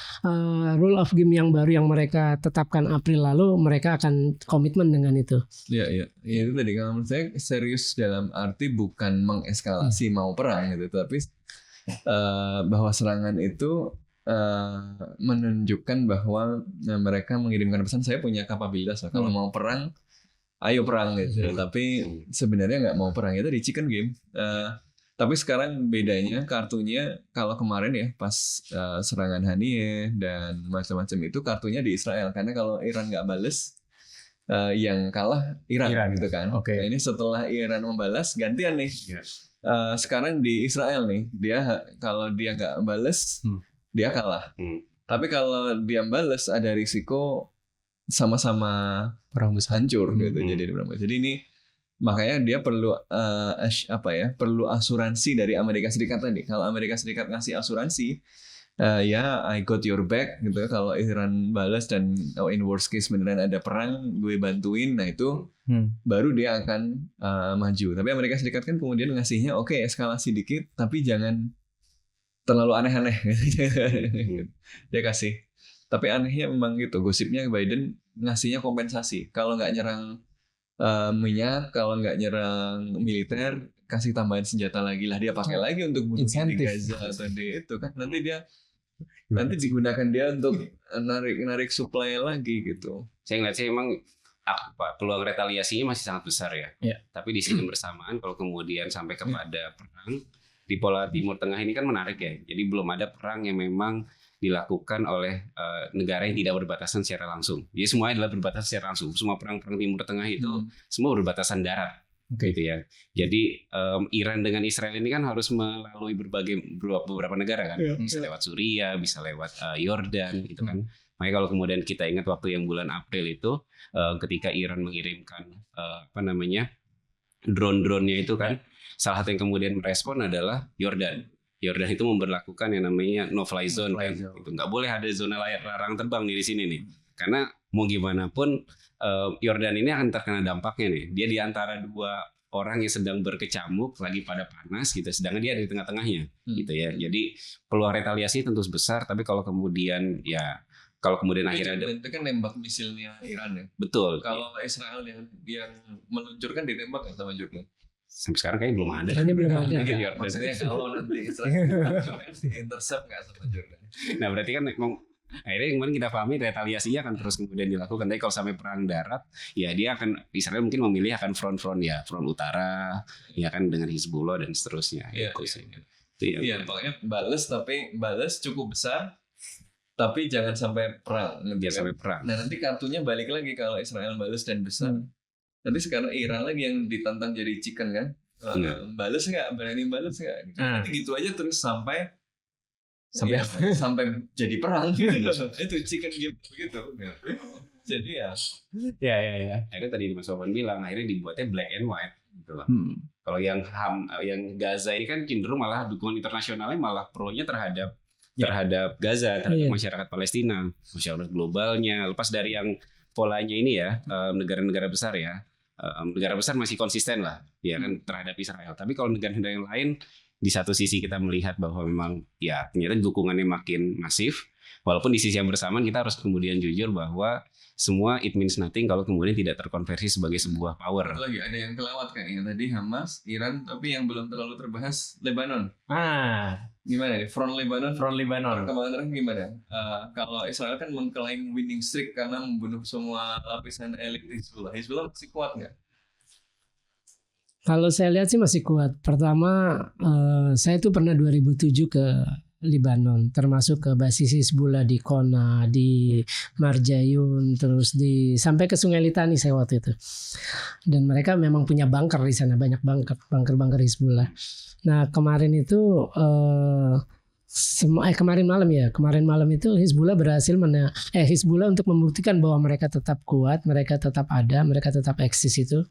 Rule of game yang baru yang mereka tetapkan April lalu, mereka akan komitmen dengan itu. Iya itu tadi kalau menurut saya serius dalam arti bukan mengeskalasi mau perang gitu, tapi bahwa serangan itu menunjukkan bahwa mereka mengirimkan pesan saya punya kapabilitas lah. Kalau mau perang ayo perang gitu. Tapi sebenarnya nggak mau perang, itu di chicken game. Tapi sekarang bedanya kartunya, kalau kemarin ya pas serangan Haniyeh dan macam-macam itu kartunya di Israel, karena kalau Iran nggak bales yang kalah Iran gitu kan. Nah, ini setelah Iran membalas gantian nih. Sekarang di Israel nih, kalau dia nggak bales dia kalah. Tapi kalau dia bales ada risiko sama-sama perang besar hancur gitu. Jadi ini makanya dia perlu perlu asuransi dari Amerika Serikat tadi. Kalau Amerika Serikat ngasih asuransi, I got your back gitu. Kalau Iran balas dan in worst case beneran ada perang, gue bantuin. Nah itu baru dia akan maju. Tapi Amerika Serikat kan kemudian ngasihnya eskalasi dikit, tapi jangan terlalu aneh-aneh. Dia kasih Tapi anehnya memang gitu, gosipnya Biden ngasihnya kompensasi. Kalau nggak nyerang minyak, kalau nggak nyerang militer, kasih tambahan senjata lagi lah, dia pakai lagi untuk bunuh di Gaza atau di itu kan. Nanti digunakan dia untuk narik supply lagi gitu. Saya ngeliat sih emang peluang retaliasinya masih sangat besar ya. Tapi di sini bersamaan kalau kemudian sampai kepada perang di pola Timur Tengah ini kan menarik ya. Jadi belum ada perang yang memang dilakukan oleh negara yang tidak berbatasan secara langsung. Jadi semuanya adalah berbatasan secara langsung. Semua perang-perang Timur Tengah itu semua berbatasan darat. Gitu ya. Jadi Iran dengan Israel ini kan harus melalui beberapa negara kan. Bisa lewat Suriah, bisa lewat Yordan gitu kan. Makanya kalau kemudian kita ingat waktu yang bulan April itu ketika Iran mengirimkan drone-dronenya itu kan, salah satu yang kemudian merespon adalah Yordan. Yordan itu memberlakukan yang namanya no-fly zone kan. Itu nggak boleh ada zona larangan terbang nih di sini nih. Karena mau gimana pun Yordan ini akan terkena dampaknya nih. Dia di antara dua orang yang sedang berkecamuk lagi pada panas gitu, sedangkan dia ada di tengah-tengahnya gitu ya. Jadi peluang retaliasi tentu besar, tapi kalau kemudian akhirnya itu kan nembak misilnya Iran ya. Betul. Kalau Israel yang meluncurkan ditembak nggak sama Jordan? Sampai sekarang kayaknya belum ada. Kayaknya belum ada. Maksudnya kalau nanti Israel intercept nggak sama Jordan? Nah berarti kan memang akhirnya kemarin kita pahami retaliasinya akan terus kemudian dilakukan. Tapi kalau sampai perang darat, ya Israel mungkin memilih akan front utara, ya kan dengan Hizbullah dan seterusnya. Iya, pokoknya balas cukup besar, tapi jangan sampai perang. Nah nanti kartunya balik lagi kalau Israel balas dan besar. Nanti sekarang Iran lagi yang ditantang jadi chicken kan, balas nggak, berani balas nggak? Nanti gitu aja terus sampai jadi perang gitu. Itu chicken game begitu. Jadi ya. Akhirnya tadi Mas Wawan bilang akhirnya dibuatnya black and white gitu loh. Kalau yang Gaza ini kan cenderung malah dukungan internasionalnya malah pro-nya terhadap Gaza, terhadap masyarakat Palestina, masyarakat globalnya. Lepas dari yang polanya ini ya, negara-negara besar ya. Negara besar masih konsisten lah ya kan terhadap Israel. Tapi kalau negara-negara yang lain, di satu sisi kita melihat bahwa memang ya ternyata dukungannya makin masif, walaupun di sisi yang bersamaan kita harus kemudian jujur bahwa semua it means nothing kalau kemudian tidak terkonversi sebagai sebuah power. Lagi ada yang kelewat kayaknya tadi Hamas, Iran, tapi yang belum terlalu terbahas Lebanon. Gimana nih front Lebanon? Perkembangan gimana? Kalau Israel kan mengklaim winning streak karena membunuh semua lapisan elit Hizbullah. Hizbullah masih kuat nggak? Kalau saya lihat sih masih kuat. Pertama, saya tuh pernah 2007 ke Lebanon, termasuk ke basis Hizbullah di Qona, di Marjayun, terus sampai ke Sungai Litani saya waktu itu. Dan mereka memang punya bunker di sana, banyak bunker Hizbullah. Nah kemarin itu kemarin malam itu Hizbullah Hizbullah untuk membuktikan bahwa mereka tetap kuat, mereka tetap ada, mereka tetap eksis itu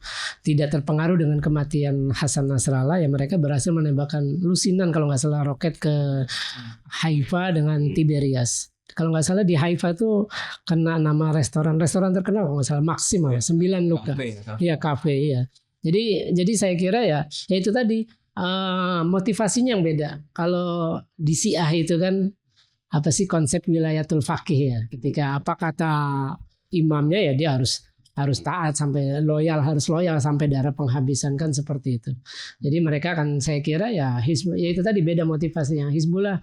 tidak terpengaruh dengan kematian Hasan Nasrallah ya, mereka berhasil menembakkan lusinan kalau nggak salah roket ke Haifa dengan Tiberias. Kalau nggak salah di Haifa tuh kena nama restoran terkenal kalau nggak salah Maxim ya, 9 luka. Iya kafe ya. Jadi saya kira ya itu tadi. Motivasinya yang beda. Kalau di Syiah itu kan apa sih konsep wilayatul faqih ya. Ketika apa kata imamnya ya dia harus taat sampai harus loyal sampai darah penghabisan kan seperti itu. Jadi mereka kan saya kira ya itu tadi beda motivasinya. Hizbullah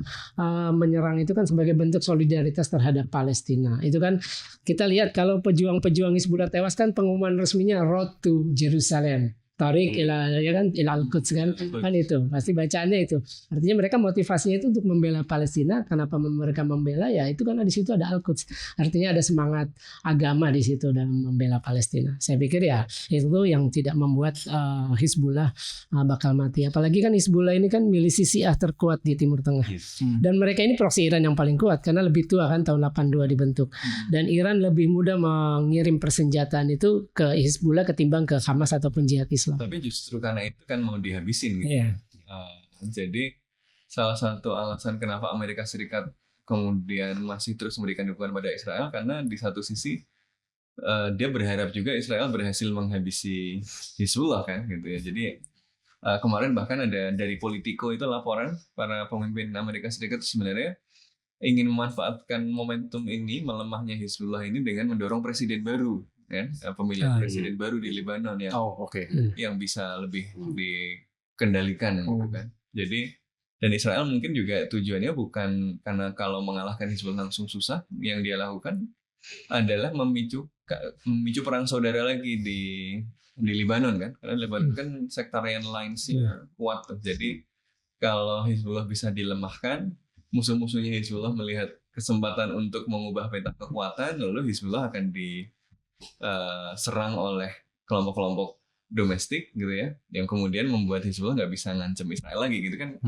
menyerang itu kan sebagai bentuk solidaritas terhadap Palestina. Itu kan kita lihat kalau pejuang-pejuang Hizbullah tewas kan pengumuman resminya Road to Jerusalem. Tarik ila Al-Quds kan itu pasti bacaannya itu, artinya mereka motivasinya itu untuk membela Palestina. Kenapa mereka membela ya itu karena di situ ada Al-Quds, artinya ada semangat agama di situ dalam membela Palestina. Saya pikir ya itu yang tidak membuat Hizbullah bakal mati, apalagi kan Hizbullah ini kan milisi Syiah terkuat di Timur Tengah dan mereka ini proksi Iran yang paling kuat karena lebih tua kan, tahun 82 dibentuk dan Iran lebih mudah mengirim persenjataan itu ke Hizbullah ketimbang ke Hamas ataupun jihad Islam. Tapi justru karena itu kan mau dihabisin gitu. Jadi salah satu alasan kenapa Amerika Serikat kemudian masih terus memberikan dukungan pada Israel karena di satu sisi dia berharap juga Israel berhasil menghabisi Hizbullah kan gitu ya. Jadi kemarin bahkan ada dari Politico itu laporan para pemimpin Amerika Serikat sebenarnya ingin memanfaatkan momentum ini, melemahnya Hizbullah ini dengan mendorong presiden baru, kan? Pemilihan presiden baru di Lebanon yang bisa lebih dikendalikan, gitu kan. Jadi dan Israel mungkin juga tujuannya bukan karena kalau mengalahkan Hizbullah langsung susah, yang dia lakukan adalah memicu perang saudara lagi di Lebanon, kan? Karena Lebanon kan sectarian lines-nya kuat tuh. Jadi kalau Hizbullah bisa dilemahkan, musuh-musuhnya Hizbullah melihat kesempatan untuk mengubah peta kekuatan, lalu Hizbullah akan diserang oleh kelompok-kelompok domestik gitu ya, yang kemudian membuat Hizbullah nggak bisa ngancem Israel lagi gitu kan.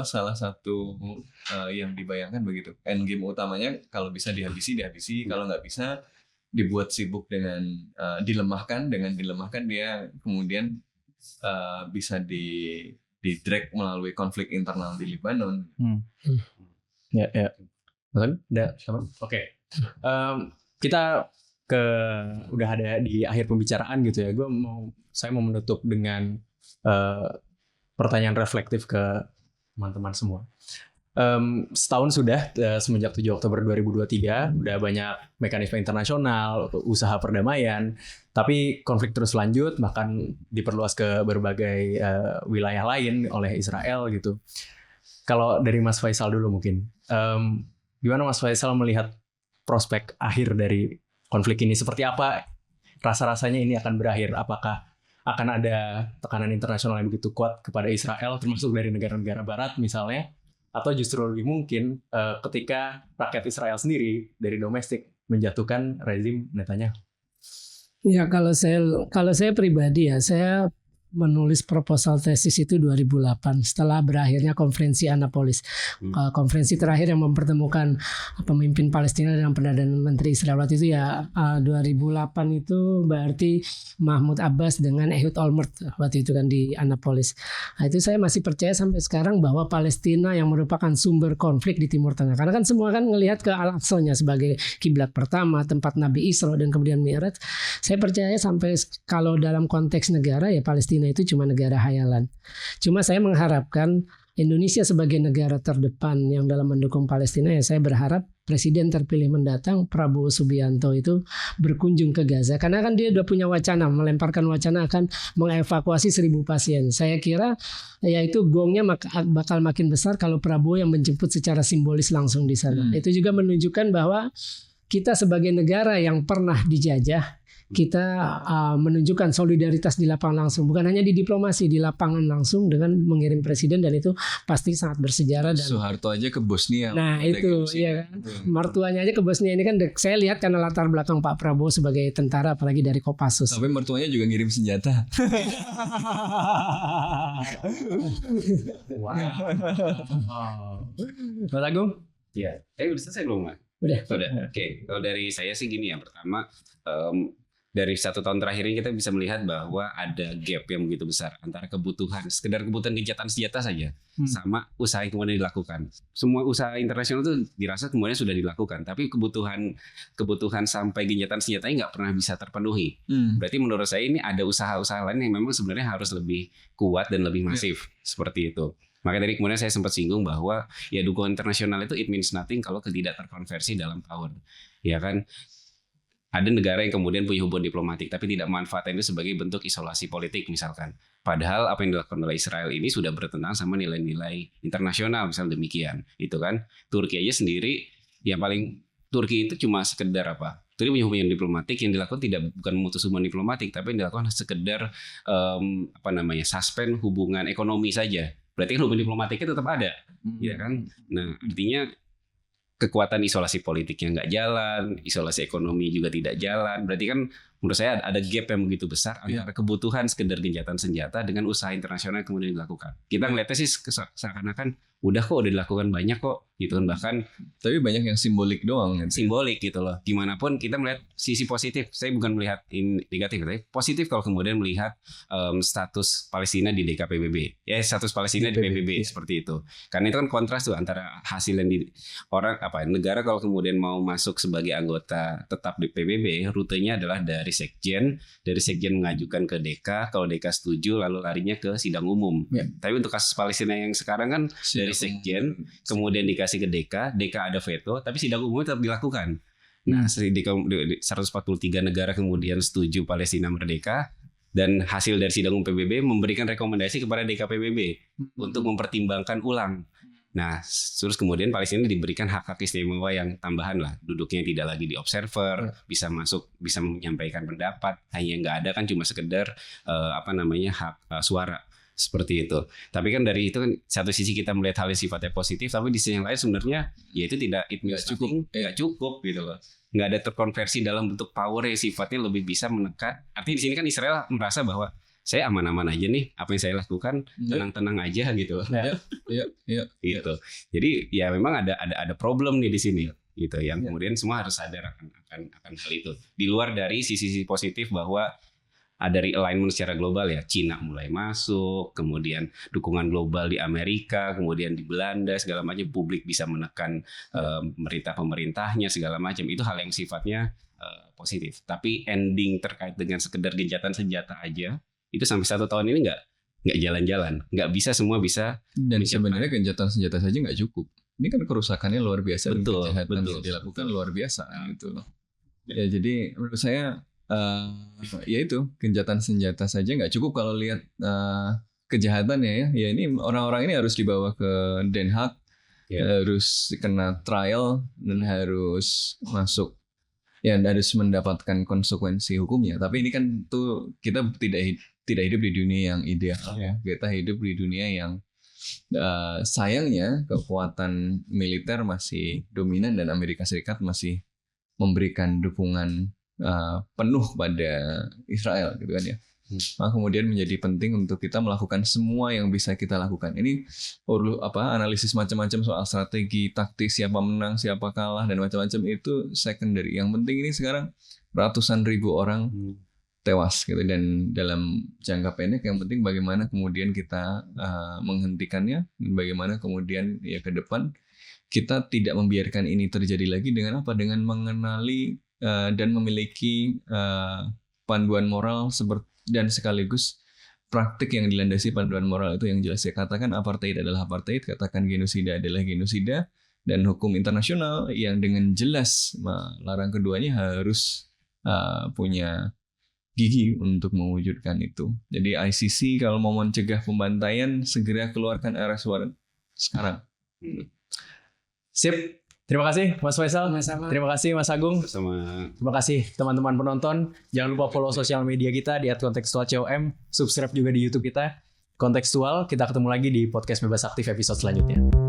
Salah satu yang dibayangkan begitu. Endgame utamanya kalau bisa dihabisi, kalau nggak bisa dibuat sibuk dengan dilemahkan dia kemudian bisa di-drag melalui konflik internal di Lebanon. Ya. Oke. Kita udah ada di akhir pembicaraan gitu ya. Saya mau menutup dengan pertanyaan reflektif ke teman-teman semua. Setahun sudah semenjak 7 Oktober 2023 udah banyak mekanisme internasional, usaha perdamaian, tapi konflik terus lanjut, bahkan diperluas ke berbagai wilayah lain oleh Israel gitu. Kalau dari Mas Faisal dulu mungkin, gimana Mas Faisal melihat prospek akhir dari konflik ini? Seperti apa rasa-rasanya ini akan berakhir? Apakah akan ada tekanan internasional yang begitu kuat kepada Israel, termasuk dari negara-negara Barat misalnya? Atau justru lebih mungkin ketika rakyat Israel sendiri dari domestik menjatuhkan rezim Netanyahu? Ya, kalau saya pribadi ya, saya menulis proposal tesis itu 2008 setelah berakhirnya konferensi Annapolis. Konferensi terakhir yang mempertemukan pemimpin Palestina dan Perdana Menteri Israel waktu itu ya 2008 itu berarti Mahmud Abbas dengan Ehud Olmert waktu itu kan di Annapolis. Nah, itu saya masih percaya sampai sekarang bahwa Palestina yang merupakan sumber konflik di Timur Tengah. Karena kan semua kan ngelihat ke Al-Aqsa-nya sebagai kiblat pertama, tempat Nabi Isra dan kemudian Mi'raj. Saya percaya sampai kalau dalam konteks negara ya Palestina itu cuma negara hayalan. Cuma saya mengharapkan Indonesia sebagai negara terdepan yang dalam mendukung Palestina, ya saya berharap Presiden terpilih mendatang Prabowo Subianto itu berkunjung ke Gaza. Karena kan dia udah punya wacana, melemparkan wacana akan mengevakuasi 1.000 pasien. Saya kira ya itu gongnya bakal makin besar kalau Prabowo yang menjemput secara simbolis langsung di sana. Itu juga menunjukkan bahwa kita sebagai negara yang pernah dijajah, kita menunjukkan solidaritas di lapangan langsung, bukan hanya di diplomasi, di lapangan langsung dengan mengirim presiden, dan itu pasti sangat bersejarah. Dan Soeharto aja ke Bosnia. Nah itu ya kan, mertuanya aja ke Bosnia. Ini kan saya lihat karena latar belakang Pak Prabowo sebagai tentara, apalagi dari Kopassus. Tapi mertuanya juga ngirim senjata. Mas Agung? Ya, udah selesai belum, Mas? Udah. Oke. Kalau dari saya sih gini ya, pertama dari 1 tahun terakhir ini kita bisa melihat bahwa ada gap yang begitu besar antara sekedar kebutuhan gencatan senjata saja sama usaha yang kemudian dilakukan. Semua usaha internasional itu dirasa kemudian sudah dilakukan, tapi kebutuhan sampai gencatan senjatanya nggak pernah bisa terpenuhi. Berarti menurut saya ini ada usaha-usaha lain yang memang sebenarnya harus lebih kuat dan lebih masif seperti itu. Makanya tadi kemudian saya sempat singgung bahwa ya dukungan internasional itu it means nothing kalau tidak terkonversi dalam tahun, ya kan? Ada negara yang kemudian punya hubungan diplomatik tapi tidak memanfaatkan itu sebagai bentuk isolasi politik misalkan. Padahal apa yang dilakukan oleh Israel ini sudah bertentangan sama nilai-nilai internasional, misalnya demikian. Itu kan Turki aja sendiri, yang paling Turki itu cuma sekedar apa? Turki punya hubungan diplomatik yang dilakukan bukan memutus hubungan diplomatik, tapi yang dilakukan sekedar suspend hubungan ekonomi saja. Berarti kan hubungan diplomatiknya tetap ada, ya kan? Nah, artinya kekuatan isolasi politiknya nggak jalan, isolasi ekonomi juga tidak jalan. Berarti kan menurut saya ada gap yang begitu besar antara kebutuhan sekedar gencatan senjata dengan usaha internasional yang kemudian dilakukan. Kita ngeliatnya sih seakan-akan udah dilakukan banyak kok gitu kan, bahkan tapi banyak yang simbolik doang kan? Simbolik gitu loh. Gimana pun kita melihat sisi positif. Saya bukan melihat negatif, tapi positif kalau kemudian melihat status Palestina di DKPBB. Ya, status Palestina di PBB seperti itu. Karena itu kan kontras tuh antara hasil yang negara kalau kemudian mau masuk sebagai anggota tetap di PBB, rutenya adalah dari dari sekjen mengajukan ke DK, kalau DK setuju lalu larinya ke sidang umum. Tapi untuk kasus Palestina yang sekarang kan dari sekjen kemudian dikasih ke DK ada veto, tapi sidang umum tetap dilakukan. Nah, 143 negara kemudian setuju Palestina merdeka, dan hasil dari sidang umum PBB memberikan rekomendasi kepada DKPBB untuk mempertimbangkan ulang. Nah, terus kemudian Palestina diberikan hak istimewa yang tambahan lah, duduknya tidak lagi di observer, bisa masuk, bisa menyampaikan pendapat, hanya nggak ada kan cuma sekedar hak suara seperti itu. Tapi kan dari itu kan satu sisi kita melihat hal yang sifatnya positif, tapi di sisi yang lain sebenarnya ya itu nggak cukup gitu loh. Nggak ada terkonversi dalam bentuk power yang sifatnya lebih bisa menekan. Artinya di sini kan Israel merasa bahwa saya aman-aman aja nih, apa yang saya lakukan tenang-tenang aja gitu. Iya. Gitu. Jadi ya memang ada problem nih di sini gitu, yang kemudian semua harus sadar akan hal itu. Di luar dari sisi positif bahwa ada realignment secara global ya, Cina mulai masuk, kemudian dukungan global di Amerika, kemudian di Belanda segala macam, publik bisa menekan pemerintahnya segala macam, itu hal yang sifatnya positif. Tapi ending terkait dengan sekedar gencatan senjata aja itu sampai 1 tahun ini nggak jalan-jalan, nggak bisa semua bisa. Dan sebenarnya gencatan senjata saja nggak cukup. Ini kan kerusakannya luar biasa, betul. yang dilakukan luar biasa gitu loh. Ya jadi menurut saya ya itu gencatan senjata saja nggak cukup kalau lihat kejahatannya ya. Ya ini orang-orang ini harus dibawa ke Den Haag, harus kena trial dan harus masuk. Ya harus mendapatkan konsekuensi hukumnya. Tapi ini kan tuh kita tidak hidup di dunia yang ideal ya. Kita hidup di dunia yang sayangnya kekuatan militer masih dominan dan Amerika Serikat masih memberikan dukungan penuh pada Israel gitu kan ya. Maka kemudian menjadi penting untuk kita melakukan semua yang bisa kita lakukan. Ini analisis macam-macam soal strategi, taktis, siapa menang, siapa kalah dan macam-macam itu secondary. Yang penting ini sekarang ratusan ribu orang tewas gitu, dan dalam jangka pendek yang penting bagaimana kemudian kita menghentikannya, dan bagaimana kemudian ya ke depan kita tidak membiarkan ini terjadi lagi dengan apa? Dengan mengenali dan memiliki panduan moral dan sekaligus praktik yang dilandasi panduan moral itu yang jelas. Ya, katakan apartheid adalah apartheid, katakan genosida adalah genosida, dan hukum internasional yang dengan jelas melarang keduanya harus punya gigi untuk mewujudkan itu. Jadi ICC kalau mau mencegah pembantaian segera keluarkan arrest warrant sekarang. Sip. Terima kasih Mas Faisal. Sama-sama. Terima kasih Mas Agung. Sama. Terima kasih teman-teman penonton. Jangan lupa follow sosial media kita di @kontekstualcom. Subscribe juga di YouTube kita Kontekstual. Kita ketemu lagi di podcast Bebas Aktif episode selanjutnya.